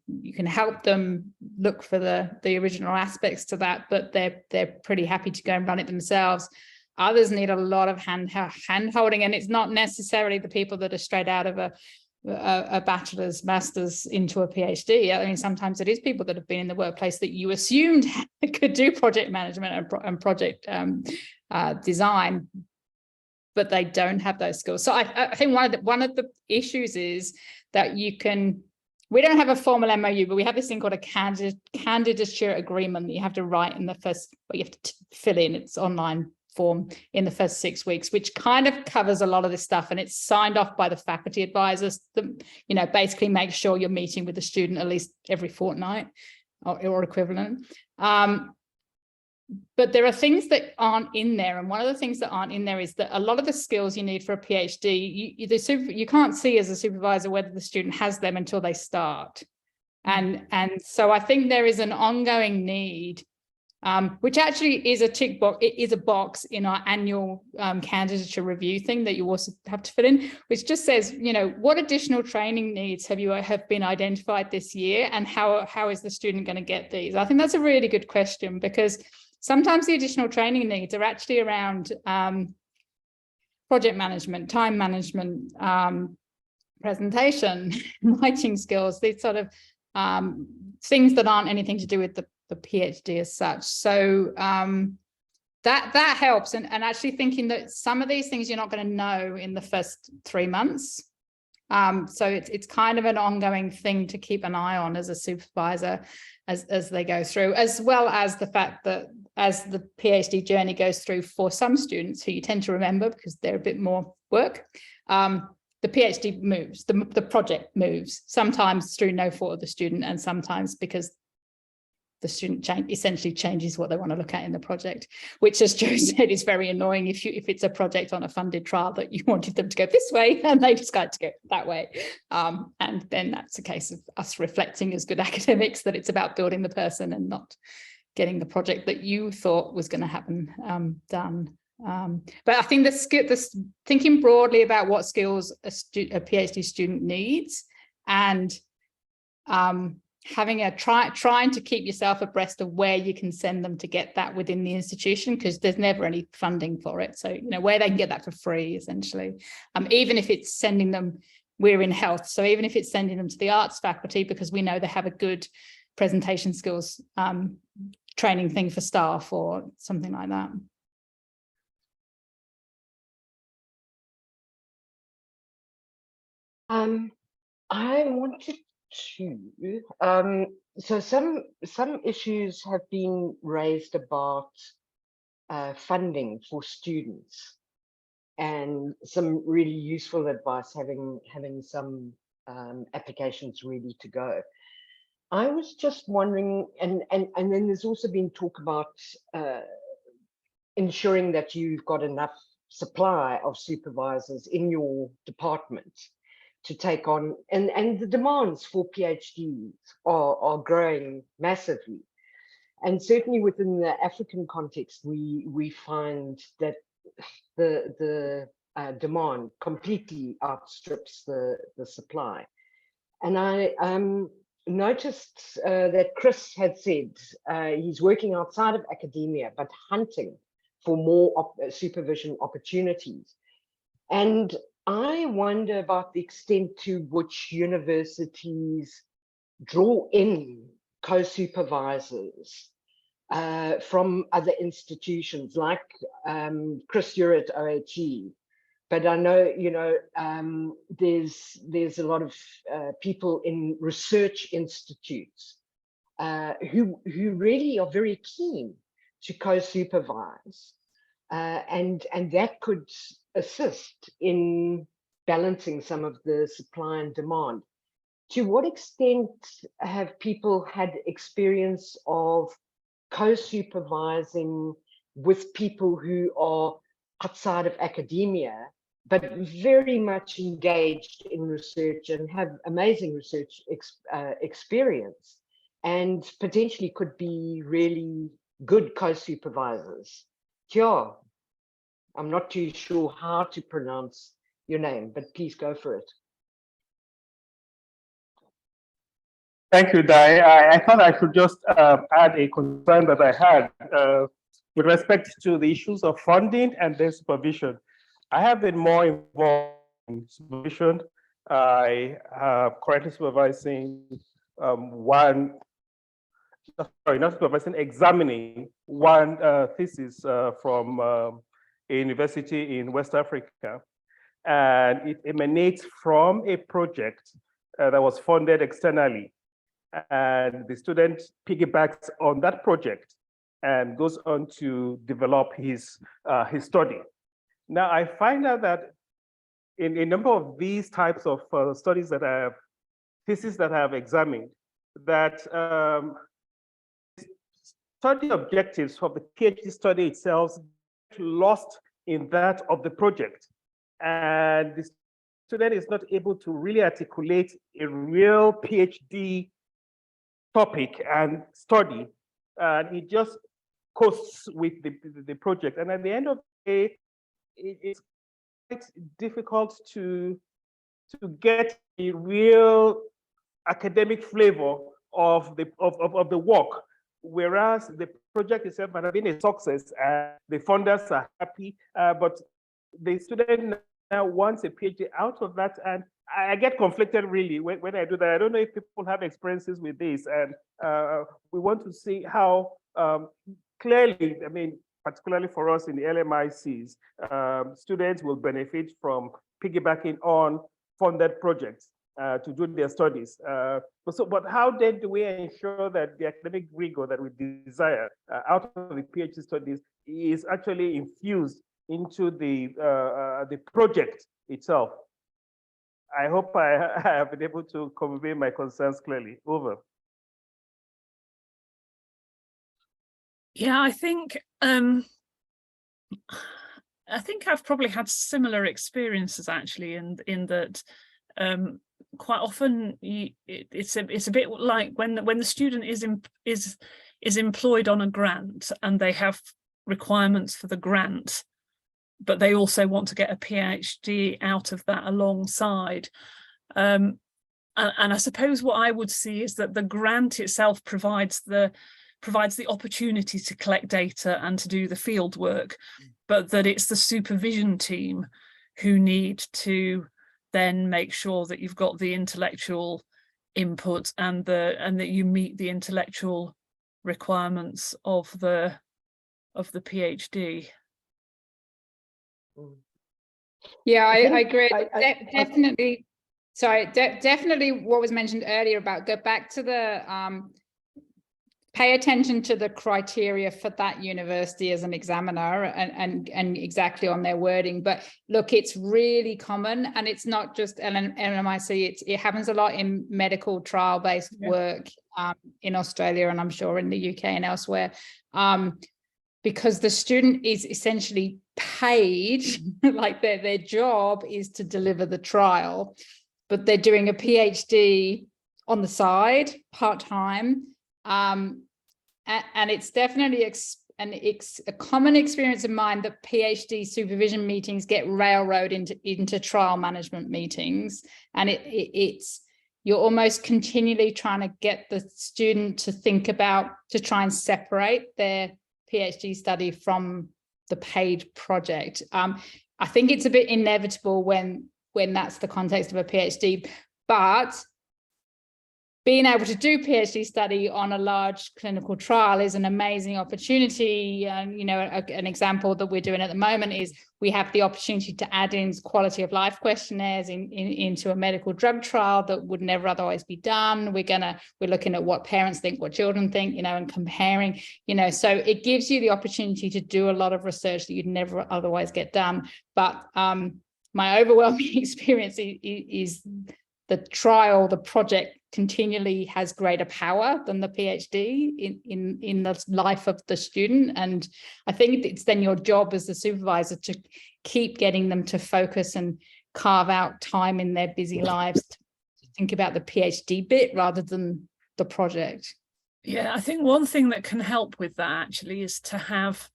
help them look for the original aspects to that, but they're pretty happy to go and run it themselves. Others need a lot of hand holding, and it's not necessarily the people that are straight out of a bachelor's, master's into a PhD. I mean, sometimes it is people that have been in the workplace that you assumed could do project management and project design, but they don't have those skills. So I think one of the issues is that we don't have a formal MOU, but we have this thing called a candidature agreement that you have to write in the first, you have to fill in, it's online form in the first 6 weeks, which kind of covers a lot of this stuff, and it's signed off by the faculty advisors that, basically make sure you're meeting with the student at least every fortnight or equivalent. But there are things that aren't in there, and one of the things that aren't in there is that a lot of the skills you need for a PhD, you can't see as a supervisor whether the student has them until they start. And so I think there is an ongoing need, which actually is a tick box. It is a box in our annual candidature review thing that you also have to fill in, which just says, what additional training needs have been identified this year, and how is the student going to get these? I think that's a really good question, because sometimes the additional training needs are actually around project management, time management, presentation, writing skills, these sort of things that aren't anything to do with the PhD as such. So that helps, and actually thinking that some of these things you're not going to know in the first 3 months. So it's kind of an ongoing thing to keep an eye on as a supervisor as they go through, as well as the fact that as the PhD journey goes through, for some students who you tend to remember because they're a bit more work, the PhD moves, the project moves, sometimes through no fault of the student, and sometimes because the student essentially changes what they want to look at in the project, which, as Joe said, is very annoying if it's a project on a funded trial that you wanted them to go this way and they decide to go that way. And then that's a case of us reflecting as good academics that it's about building the person and not getting the project that you thought was going to happen done. But I think this thinking broadly about what skills a PhD student needs, and having trying to keep yourself abreast of where you can send them to get that within the institution, because there's never any funding for it. So, where they can get that for free, essentially. Even if it's sending them, we're in health, so even if it's sending them to the arts faculty, because we know they have a good presentation skills training thing for staff or something like that. I wanted to, so some issues have been raised about funding for students, and some really useful advice, having some applications ready to go. I was just wondering, and then there's also been talk about ensuring that you've got enough supply of supervisors in your department to take on, and the demands for PhDs are growing massively. And certainly within the African context, we find that the demand completely outstrips the supply. And I noticed that Chris had said he's working outside of academia, but hunting for more supervision opportunities. And I wonder about the extent to which universities draw in co-supervisors from other institutions, like Chris, you're at OHE, but I know, there's a lot of people in research institutes who really are very keen to co-supervise, and that could assist in balancing some of the supply and demand. To what extent have people had experience of co-supervising with people who are outside of academia, but very much engaged in research and have amazing research experience, and potentially could be really good co-supervisors? Sure. I'm not too sure how to pronounce your name, but please go for it. Thank you, Dai. I thought I should just add a concern that I had with respect to the issues of funding and then supervision. I have been more involved in supervision. I am currently supervising examining one thesis from a university in West Africa. And it emanates from a project that was funded externally. And the student piggybacks on that project and goes on to develop his study. Now, I find out that in a number of these types of studies that I have, theses that I have examined, that study objectives of the PhD study itself get lost in that of the project. And the student is not able to really articulate a real PhD topic and study, and it just coasts with the project. And at the end of the day, it's quite difficult to get a real academic flavor of the work, whereas the project itself might have been a success and the funders are happy, but the student now wants a PhD out of that. And I get conflicted really when I do that. I don't know if people have experiences with this, and we want to see how clearly, I mean, particularly for us in the LMICs, students will benefit from piggybacking on funded projects to do their studies. But how then do we ensure that the academic rigor that we desire out of the PhD studies is actually infused into the project itself? I hope I have been able to convey my concerns clearly. Over. Yeah, I think I've probably had similar experiences actually, in that quite often it's a bit like when the student is employed on a grant and they have requirements for the grant, but they also want to get a PhD out of that alongside. And I suppose what I would see is that the grant itself provides the opportunity to collect data and to do the field work, but that it's the supervision team who need to then make sure that you've got the intellectual input and that you meet the intellectual requirements of the PhD. Yeah, I agree. Definitely. Definitely what was mentioned earlier about go back to the pay attention to the criteria for that university as an examiner and exactly on their wording. But look, it's really common, and it's not just LMIC, it happens a lot in medical trial-based work in Australia, and I'm sure in the UK and elsewhere, because the student is essentially paid, like their job is to deliver the trial, but they're doing a PhD on the side, part-time. And it's definitely it's a common experience of mine that PhD supervision meetings get railroaded into trial management meetings, and it's you're almost continually trying to get the student to think about, to try and separate their PhD study from the paid project. I think it's a bit inevitable when that's the context of a PhD, but being able to do PhD study on a large clinical trial is an amazing opportunity. And, an example that we're doing at the moment is we have the opportunity to add in quality of life questionnaires into a medical drug trial that would never otherwise be done. We're looking at what parents think, what children think, and comparing, so it gives you the opportunity to do a lot of research that you'd never otherwise get done. But my overwhelming experience is the trial, the project continually has greater power than the PhD in the life of the student. And I think it's then your job as the supervisor to keep getting them to focus and carve out time in their busy lives to think about the PhD bit rather than the project. Yeah, I think one thing that can help with that actually is to have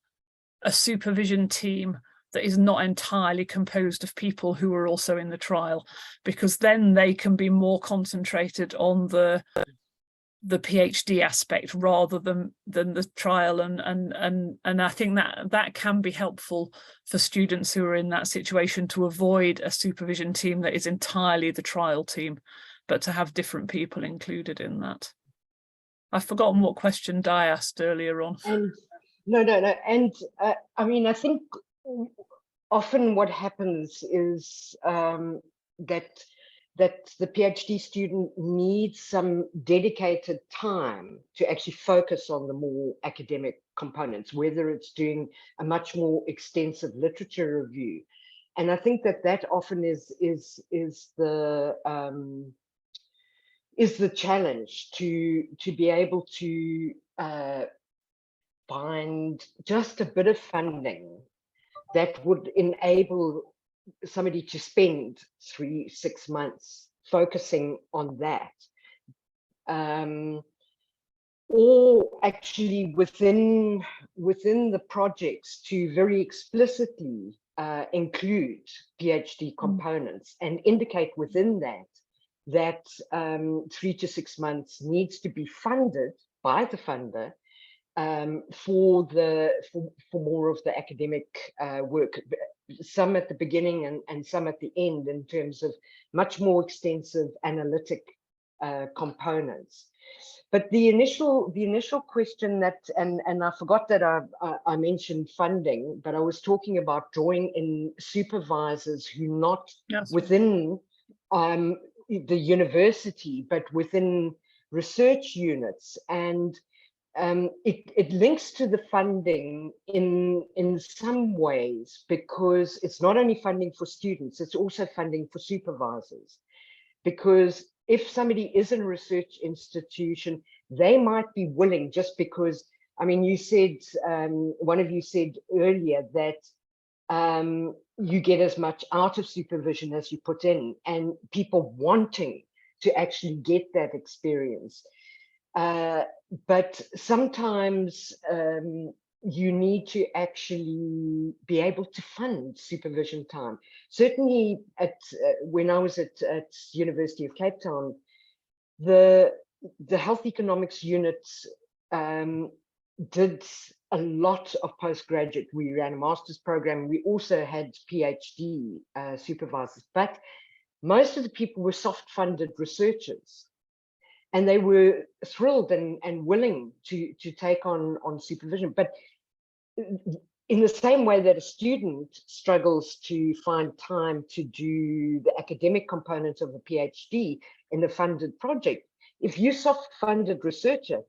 a supervision team that is not entirely composed of people who are also in the trial, because then they can be more concentrated on the PhD aspect rather than the trial, and I think that can be helpful for students who are in that situation, to avoid a supervision team that is entirely the trial team, but to have different people included in that. I've forgotten what question Di asked earlier on. And no, and I think often what happens is that the PhD student needs some dedicated time to actually focus on the more academic components, whether it's doing a much more extensive literature review. And I think that often is the challenge, to be able to find just a bit of funding that would enable somebody to spend 3-6 months focusing on that, or actually within the projects to very explicitly include PhD components and indicate within that 3 to 6 months needs to be funded by the funder for more of the academic work, some at the beginning and some at the end, in terms of much more extensive analytic components. But the initial question that, and I forgot that I mentioned funding, but I was talking about drawing in supervisors who not within the university, but within research units. And it links to the funding in some ways, because it's not only funding for students, it's also funding for supervisors. Because if somebody is in a research institution, they might be willing, just because I mean, you said, one of you said earlier that you get as much out of supervision as you put in, and people wanting to actually get that experience. But sometimes you need to actually be able to fund supervision time. Certainly when I was at University of Cape Town, the health economics units did a lot of postgraduate. We ran a master's program. We also had PhD supervisors, but most of the people were soft funded researchers. And they were thrilled and willing to take on supervision. But in the same way that a student struggles to find time to do the academic component of a PhD in a funded project, if you're soft-funded researcher,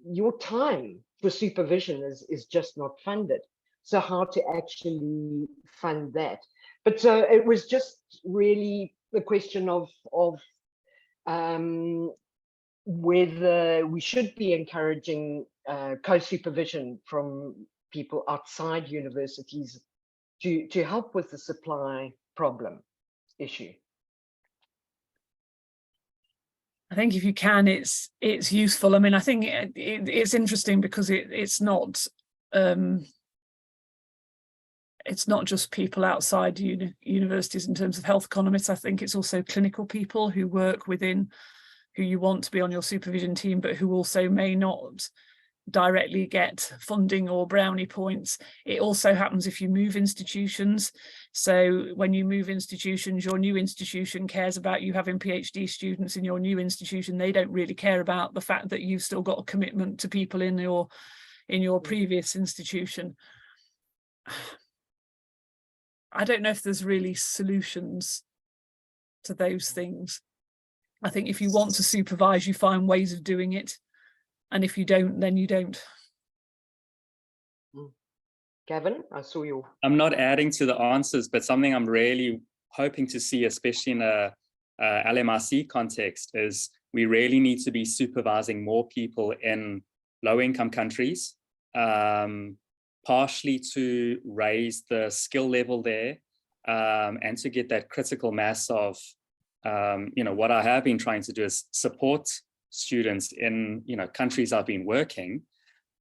your time for supervision is just not funded. So how to actually fund that? But so it was just really the question of whether we should be encouraging co-supervision from people outside universities to help with the supply problem issue. I think if you can, it's useful. I mean, I think it's interesting because it's not just people outside universities in terms of health economists. I think it's also clinical people who work within, who you want to be on your supervision team, but who also may not directly get funding or brownie points. It also happens if you move institutions. So when you move institutions, your new institution cares about you having PhD students in your new institution. They don't really care about the fact that you've still got a commitment to people in your previous institution. I don't know if there's really solutions to those things. I think if you want to supervise, you find ways of doing it. And if you don't, then you don't. Gavin, I saw you. I'm not adding to the answers, but something I'm really hoping to see, especially in a LMIC context, is we really need to be supervising more people in low-income countries, partially to raise the skill level there, and to get that critical mass of, what I have been trying to do is support students in, countries I've been working.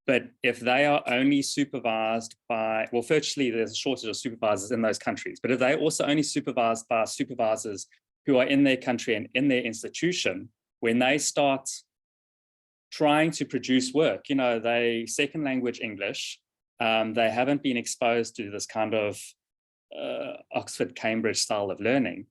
But if they are only supervised by, well, virtually there's a shortage of supervisors in those countries, but if they're also only supervised by supervisors who are in their country and in their institution, when they start trying to produce work, they second language English, they haven't been exposed to this kind of Oxford, Cambridge style of learning.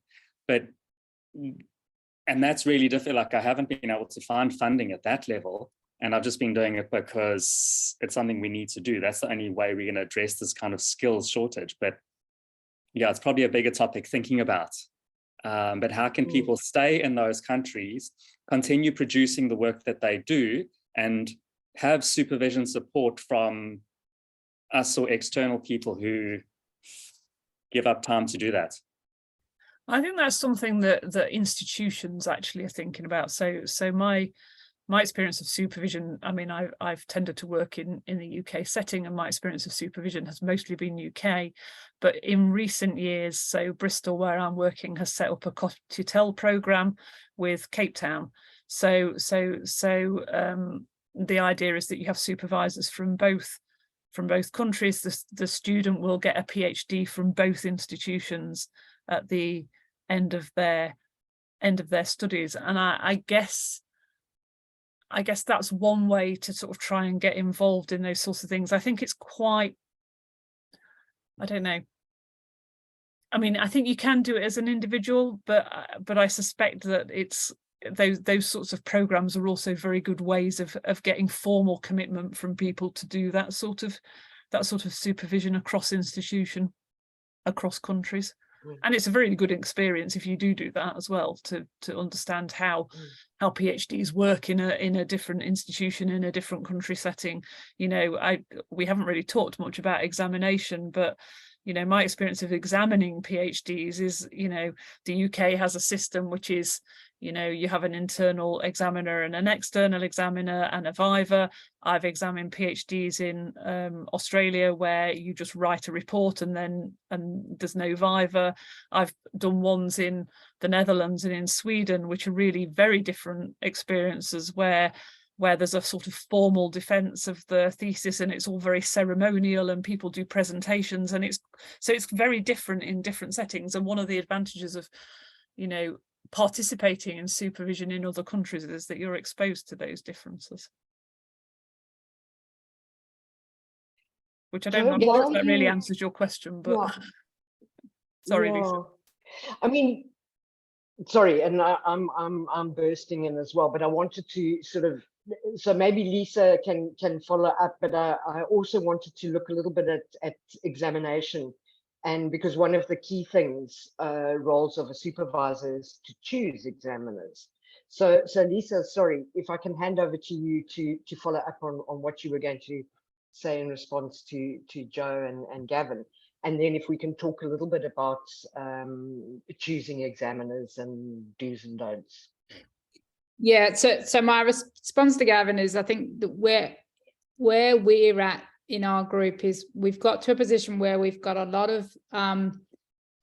And that's really difficult. Like, I haven't been able to find funding at that level. And I've just been doing it because it's something we need to do. That's the only way we're going to address this kind of skills shortage. But yeah, it's probably a bigger topic thinking about. But how can people stay in those countries, continue producing the work that they do, and have supervision support from us or external people who give up time to do that? I think that's something that institutions actually are thinking about. So my experience of supervision, I mean, I've tended to work in the UK setting, and my experience of supervision has mostly been UK. But in recent years, so Bristol, where I'm working, has set up a COTUTEL programme with Cape Town. So the idea is that you have supervisors from both countries. The student will get a PhD from both institutions at the end of their studies. And I guess that's one way to sort of try and get involved in those sorts of things. I think it's quite, I don't know. I mean, I think you can do it as an individual, but I suspect that it's those sorts of programs are also very good ways of getting formal commitment from people to do that sort of supervision across institution, across countries. And it's a very good experience if you do that as well, to understand how PhDs work in a different institution, in a different country setting. We haven't really talked much about examination, but my experience of examining PhDs is, the UK has a system which is, You know, you have an internal examiner and an external examiner and a viva. I've examined PhDs in Australia where you just write a report and there's no viva. I've done ones in the Netherlands and in Sweden, which are really very different experiences where there's a sort of formal defense of the thesis and it's all very ceremonial and people do presentations, and it's very different in different settings. And one of the advantages of, you know, participating in supervision in other countries is that you're exposed to those differences. Which I don't know if that really answers your question, but Yeah. sorry, Yeah. Lisa. I mean, sorry, and I'm bursting in as well, but I wanted to sort of, so maybe Lisa can follow up, but I also wanted to look a little bit at examination. And because one of the key things, roles of a supervisor is to choose examiners. So Lisa, sorry, if I can hand over to you to follow up on what you were going to say in response to Joe and Gavin. And then if we can talk a little bit about choosing examiners and do's and don'ts. Yeah, so my response to Gavin is, I think that where we're at in our group is we've got to a position where we've got a lot of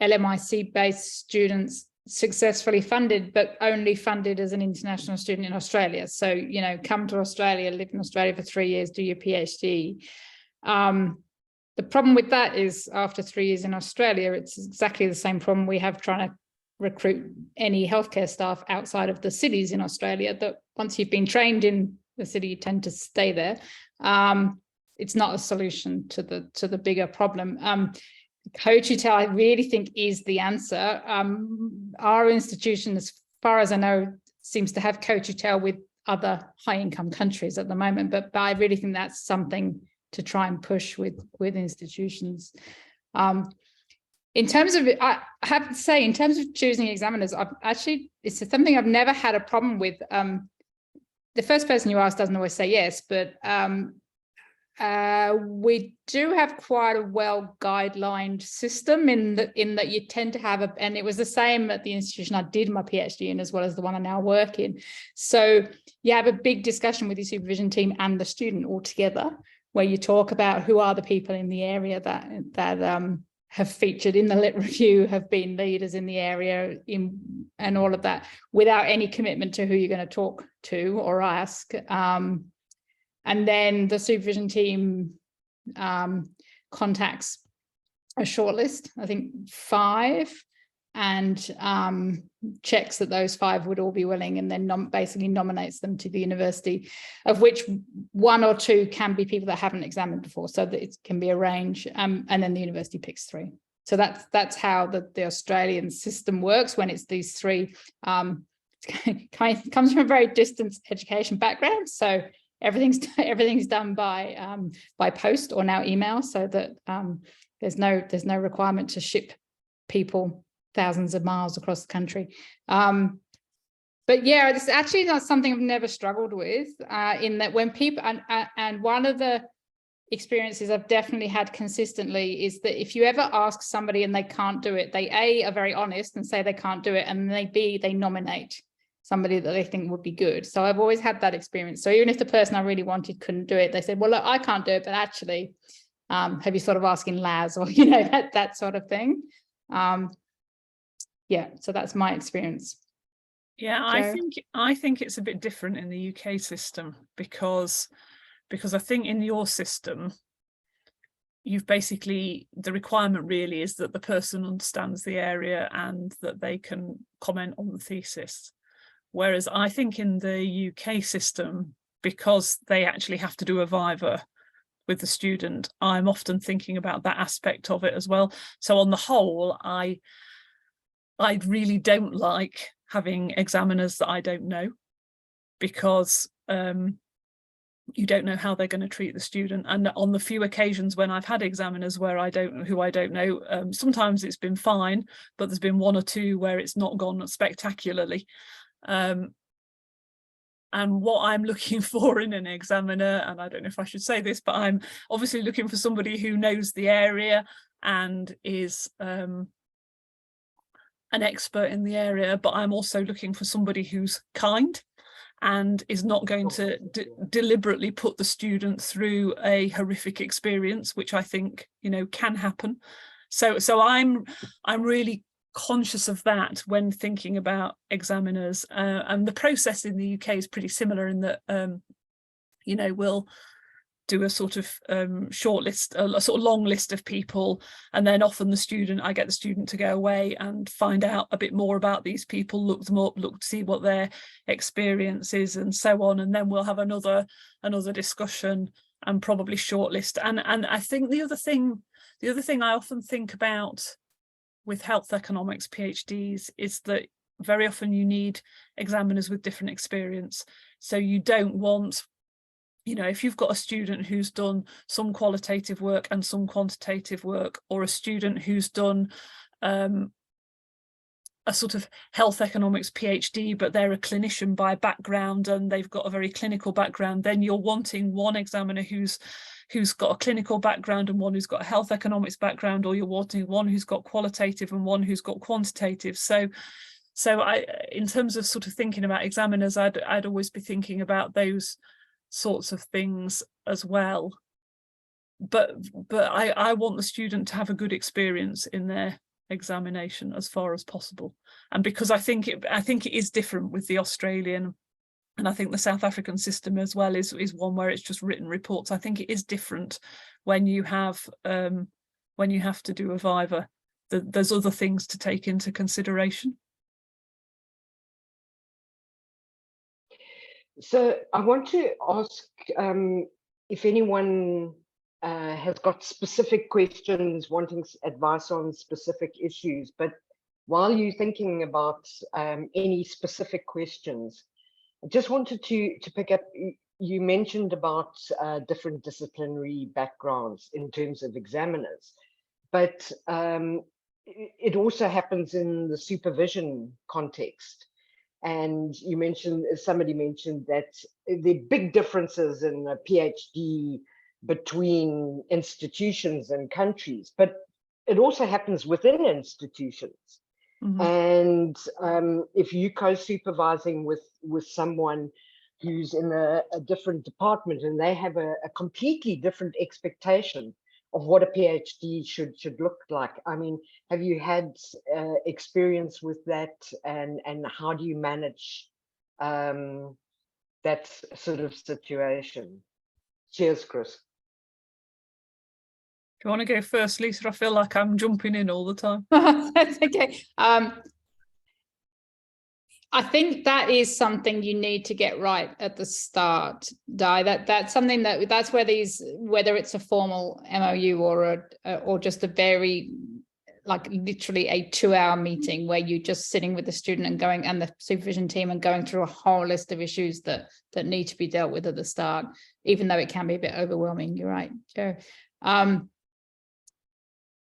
LMIC based students successfully funded, but only funded as an international student in Australia. So, you know, come to Australia, live in Australia for 3 years, do your PhD. The problem with that is after 3 years in Australia, it's exactly the same problem we have trying to recruit any healthcare staff outside of the cities in Australia, that once you've been trained in the city, you tend to stay there. It's not a solution to the bigger problem. Co-tutel, I really think, is the answer. Our institution, as far as I know, seems to have co-tutel with other high-income countries at the moment, but I really think that's something to try and push with institutions. In terms of, I have to say, in terms of choosing examiners, it's something I've never had a problem with. The first person you ask doesn't always say yes, but we do have quite a well guidelined system in that you tend to have and it was the same at the institution I did my PhD in as well as the one I now work in. So you have a big discussion with your supervision team and the student all together, where you talk about who are the people in the area that have featured in the lit review, have been leaders in the area and all of that, without any commitment to who you're going to talk to or ask. And then the supervision team contacts a shortlist, I think 5, and checks that those 5 would all be willing, and then basically nominates them to the university, of which 1 or 2 can be people that haven't examined before, so that it can be a range, and then the university picks 3. So that's how the Australian system works when it's these 3. Comes from a very distance education background, so everything's done by post or now email, so that there's no requirement to ship people thousands of miles across the country. But yeah, it's actually not something I've never struggled with, in that when people, and one of the experiences I've definitely had consistently is that if you ever ask somebody and they can't do it, they A, are very honest and say they can't do it, and they B, they nominate somebody that they think would be good. So I've always had that experience. So even if the person I really wanted couldn't do it, they said, well, look, I can't do it, but actually, have you thought of asking Laz, or, you know, that sort of thing. Yeah, so that's my experience. Yeah, Joe? I think it's a bit different in the UK system, because I think in your system, you've basically, the requirement really is that the person understands the area and that they can comment on the thesis. Whereas I think in the UK system, because they actually have to do a viva with the student, I'm often thinking about that aspect of it as well. So on the whole, I really don't like having examiners that I don't know, because you don't know how they're going to treat the student. And on the few occasions when I've had examiners who I don't know, sometimes it's been fine, but there's been 1 or 2 where it's not gone spectacularly. And what I'm looking for in an examiner, and I don't know if I should say this, but I'm obviously looking for somebody who knows the area and is an expert in the area, but I'm also looking for somebody who's kind and is not going to deliberately put the student through a horrific experience, which I think, you know, can happen. So I'm really conscious of that when thinking about examiners, and the process in the UK is pretty similar in that, you know, we'll do a sort of short list, a sort of long list of people, and then often I get the student to go away and find out a bit more about these people, look them up, look to see what their experience is and so on, and then we'll have another discussion and probably shortlist. And I think the other thing I often think about with health economics PhDs is that very often you need examiners with different experience. So you don't want, you know, if you've got a student who's done some qualitative work and some quantitative work, or a student who's done a sort of health economics PhD, but they're a clinician by background and they've got a very clinical background, then you're wanting one examiner who's got a clinical background and one who's got a health economics background, or you're wanting one who's got qualitative and one who's got quantitative. So I, in terms of sort of thinking about examiners, I'd always be thinking about those sorts of things as well. But I want the student to have a good experience in their examination as far as possible. And because I think it is different with the Australian, and I think the South African system as well is one where it's just written reports. I think it is different when you have to do a viva. There's other things to take into consideration. So I want to ask if anyone has got specific questions, wanting advice on specific issues. But while you're thinking about any specific questions, I just wanted to pick up, you mentioned about different disciplinary backgrounds in terms of examiners, but it also happens in the supervision context. And you mentioned, somebody mentioned that there are big differences in a PhD between institutions and countries, but it also happens within institutions. Mm-hmm. And if you co-supervising with someone who's in a different department and they have a completely different expectation of what a PhD should look like. I mean, have you had experience with that, and how do you manage that sort of situation? Cheers, Chris. Do you want to go first, Lisa? I feel like I'm jumping in all the time. That's okay. I think that is something you need to get right at the start, Di. That's something that's where whether it's a formal MOU or just a very, like literally a 2-hour meeting where you're just sitting with the student and the supervision team and going through a whole list of issues that need to be dealt with at the start, even though it can be a bit overwhelming. You're right, Joe.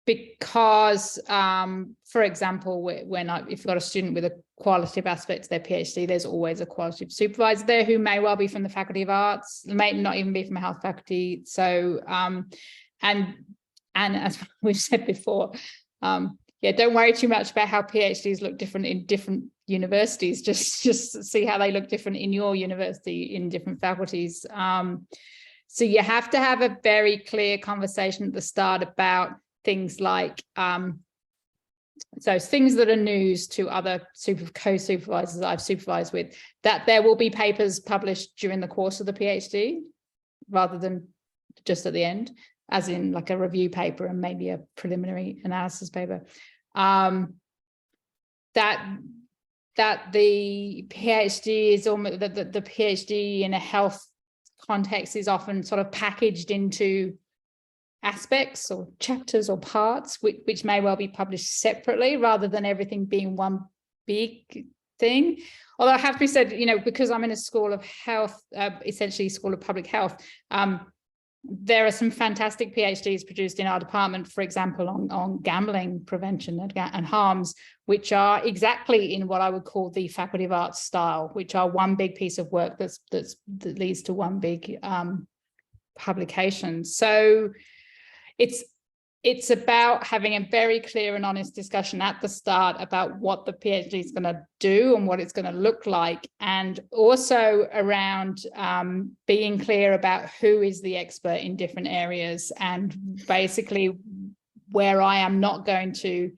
Because, for example, if you've got a student with a qualitative aspect to their PhD, there's always a qualitative supervisor there who may well be from the Faculty of Arts, may not even be from a health faculty. So, and as we've said before, yeah, don't worry too much about how PhDs look different in different universities. Just see how they look different in your university in different faculties. So you have to have a very clear conversation at the start about things like, so things that are news to other co-supervisors that I've supervised with, that there will be papers published during the course of the PhD rather than just at the end, as in like a review paper and maybe a preliminary analysis paper. That the PhD is almost, the PhD in a health context is often sort of packaged into aspects or chapters or parts which may well be published separately rather than everything being one big thing. Although I have to be said, you know, because I'm in a school of health, essentially School of Public Health, there are some fantastic PhDs produced in our department, for example, on gambling prevention and harms, which are exactly in what I would call the Faculty of Arts style, which are one big piece of work that leads to one big publication. So it's it's about having a very clear and honest discussion at the start about what the PhD is going to do and what it's going to look like, and also around being clear about who is the expert in different areas, and basically where I am not going to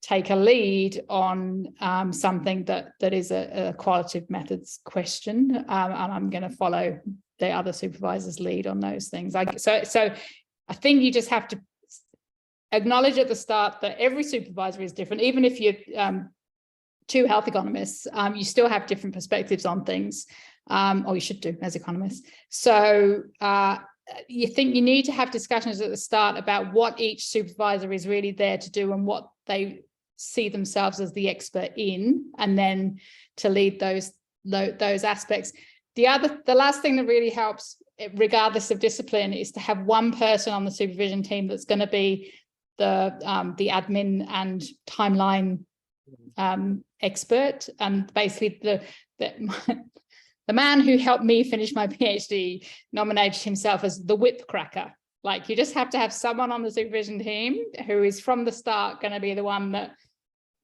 take a lead on something that is a qualitative methods question, and I'm going to follow the other supervisors' lead on those things. So I think you just have to acknowledge at the start that every supervisor is different. Even if you're two health economists, you still have different perspectives on things, or you should do as economists. So you think you need to have discussions at the start about what each supervisor is really there to do and what they see themselves as the expert in, and then to lead those aspects. The last thing that really helps, regardless of discipline, is to have one person on the supervision team that's going to be the admin and timeline expert, and basically the man who helped me finish my PhD nominated himself as the whip cracker. Like, you just have to have someone on the supervision team who is from the start going to be the one that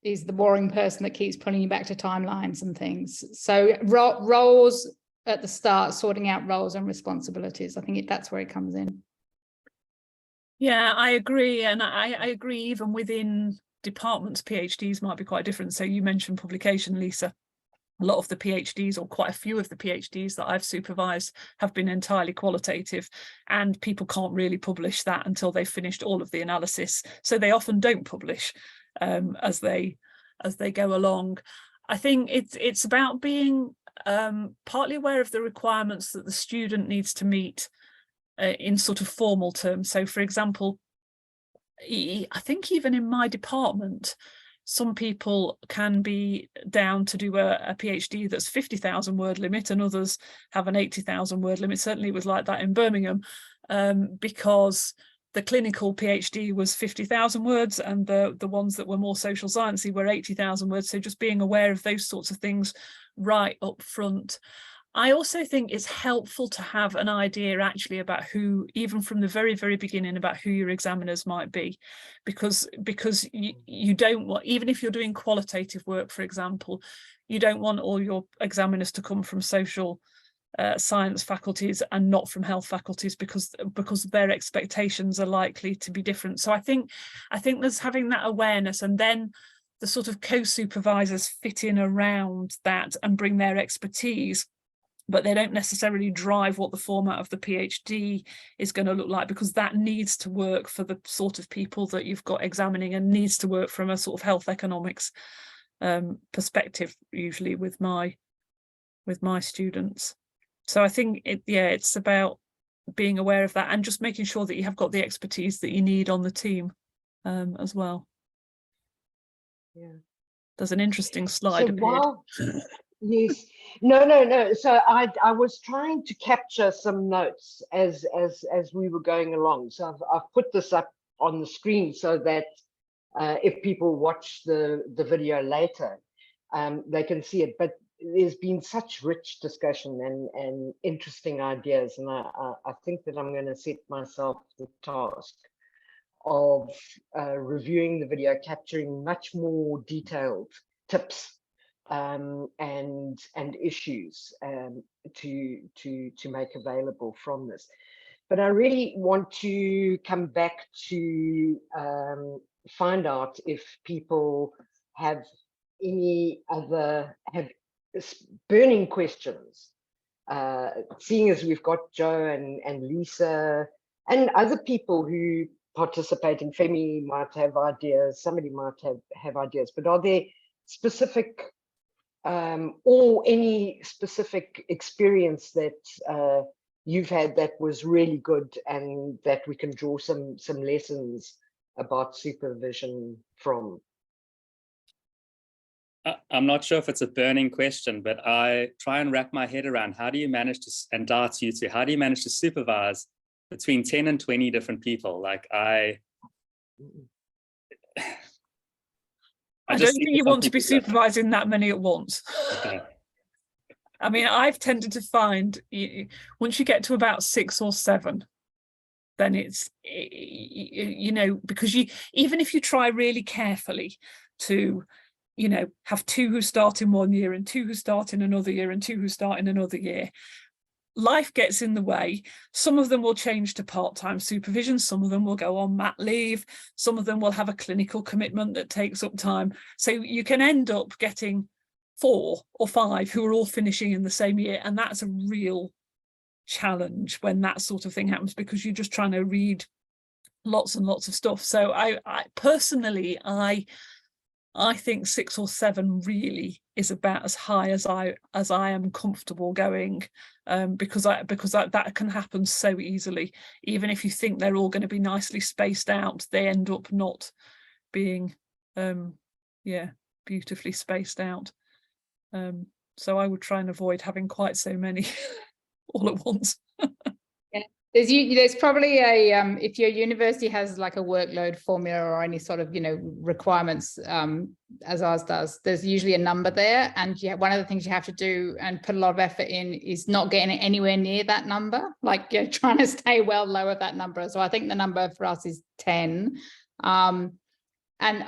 is the boring person that keeps pulling you back to timelines and things. So roles at the start, sorting out roles and responsibilities. I think that's where it comes in. Yeah, I agree. And I agree, even within departments, PhDs might be quite different. So you mentioned publication, Lisa. A lot of the PhDs, or quite a few of the PhDs that I've supervised, have been entirely qualitative, and people can't really publish that until they've finished all of the analysis. So they often don't publish as they go along. I think it's about being partly aware of the requirements that the student needs to meet in sort of formal terms. So, for example, I think even in my department, some people can be down to do a PhD that's 50,000 word limit, and others have an 80,000 word limit. Certainly it was like that in Birmingham, because the clinical PhD was 50,000 words and the ones that were more social sciencey were 80,000 words. So just being aware of those sorts of things right up front. I also think it's helpful to have an idea actually about who, even from the very, very beginning, about who your examiners might be, because you don't want, even if you're doing qualitative work, for example, you don't want all your examiners to come from social science faculties and not from health faculties, because their expectations are likely to be different. So I think there's having that awareness, and then the sort of co-supervisors fit in around that and bring their expertise, but they don't necessarily drive what the format of the PhD is going to look like, because that needs to work for the sort of people that you've got examining, and needs to work from a sort of health economics perspective, usually with my students. So I think it's about being aware of that and just making sure that you have got the expertise that you need on the team as well. Yeah, there's an interesting slide. So while, yes, no. So I was trying to capture some notes as we were going along. So I've put this up on the screen so that if people watch the video later, they can see it. But there's been such rich discussion and interesting ideas, and I think that I'm going to set myself the task of reviewing the video, capturing much more detailed tips and issues to make available from this. But I really want to come back to find out if people have any other burning questions, seeing as we've got Joe and Lisa and other people who participate, and Femi might have ideas, somebody might have ideas, but are there specific or any specific experience that you've had that was really good and that we can draw some lessons about supervision from? I'm not sure if it's a burning question, but I try and wrap my head around how do you manage to, and darts you too, how do you manage to supervise between 10 and 20 different people? Like I don't think you want to be supervising that many at once. Okay. I mean, I've tended to find once you get to about 6 or 7, then it's, you know, because even if you try really carefully to, you know, have 2 who start in 1 year and 2 who start in another year and 2 who start in another year, life gets in the way. Some of them will change to part-time supervision, some of them will go on mat leave, some of them will have a clinical commitment that takes up time. So you can end up getting 4 or 5 who are all finishing in the same year, and that's a real challenge when that sort of thing happens, because you're just trying to read lots and lots of stuff. So I personally I think 6 or 7 really is about as high as I am comfortable going, because that can happen so easily. Even if you think they're all going to be nicely spaced out, they end up not being beautifully spaced out. So I would try and avoid having quite so many all at once. Yeah. There's probably a if your university has like a workload formula or any sort of, you know, requirements, as ours does, there's usually a number there, and one of the things you have to do and put a lot of effort in is not getting it anywhere near that number, like you're trying to stay well low of that number. So I think the number for us is 10. And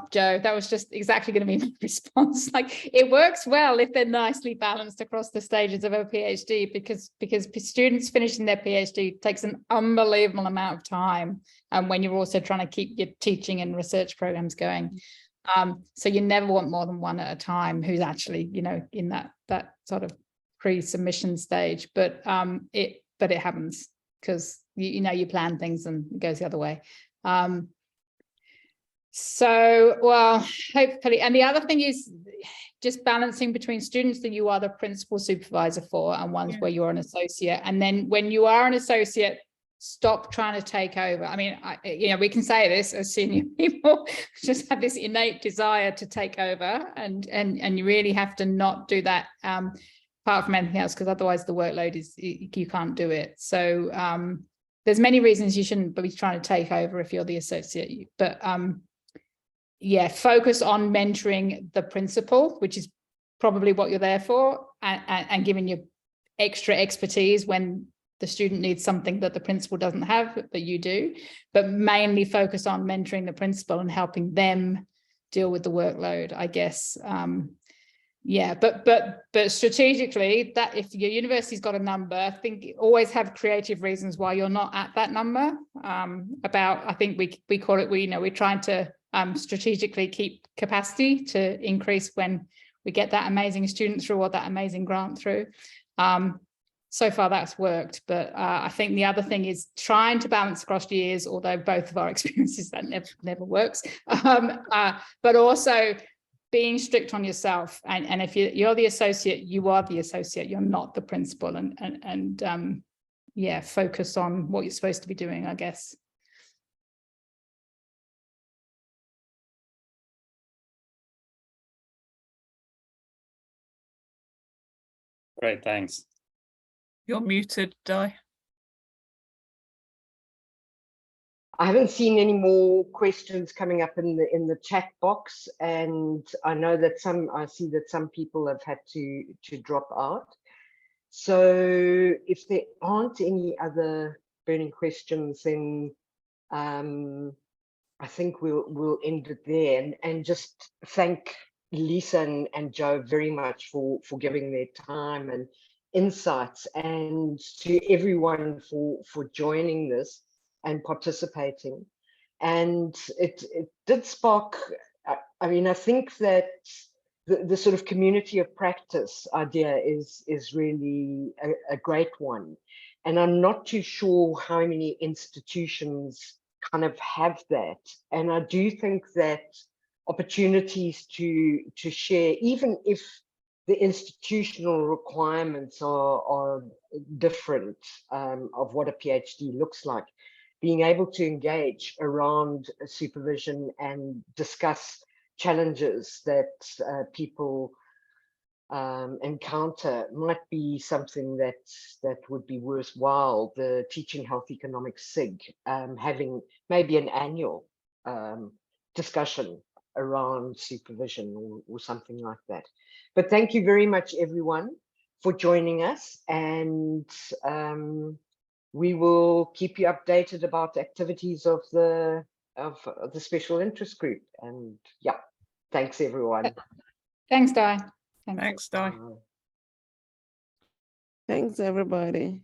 Joe, that was just exactly going to be my response. Like, it works well if they're nicely balanced across the stages of a PhD, because students finishing their PhD takes an unbelievable amount of time, and when you're also trying to keep your teaching and research programs going. So you never want more than one at a time who's actually, you know, in that sort of pre-submission stage. But it happens because you know, you plan things and it goes the other way. So, well, hopefully, and the other thing is just balancing between students that you are the principal supervisor for and ones where you're an associate. And then when you are an associate, stop trying to take over. I mean, you know, we can say this as senior people, just have this innate desire to take over, and you really have to not do that apart from anything else, because otherwise the workload is, you can't do it. So there's many reasons you shouldn't be trying to take over if you're the associate, but yeah, focus on mentoring the principal, which is probably what you're there for, and giving you extra expertise when the student needs something that the principal doesn't have, but you do. But mainly focus on mentoring the principal and helping them deal with the workload, I guess. Yeah, but strategically, that if your university's got a number, I think always have creative reasons why you're not at that number. I think we call it, we're trying to strategically keep capacity to increase when we get that amazing student through or that amazing grant through. So far that's worked, but I think the other thing is trying to balance across years, although both of our experiences that never works, but also being strict on yourself, and if you're the associate, you are the associate, you're not the principal, and yeah, focus on what you're supposed to be doing, I guess. Great, thanks. You're muted, Di. I haven't seen any more questions coming up in the chat box, and I know that I see that some people have had to drop out. So if there aren't any other burning questions, then I think we'll end it there, and just thank Lisa and Joe very much for giving their time and insights, and to everyone for joining this and participating. And it did spark, I mean, I think that the sort of community of practice idea is really a great one. And I'm not too sure how many institutions kind of have that. And I do think that opportunities to share, even if the institutional requirements are different of what a PhD looks like, being able to engage around supervision and discuss challenges that people encounter might be something that would be worthwhile. The Teaching Health Economics SIG having maybe an annual discussion around supervision or something like that. But thank you very much, everyone, for joining us, and we will keep you updated about the activities of the special interest group. And yeah, thanks everyone. Thanks, Di. Thanks, Di. Bye. Thanks, everybody.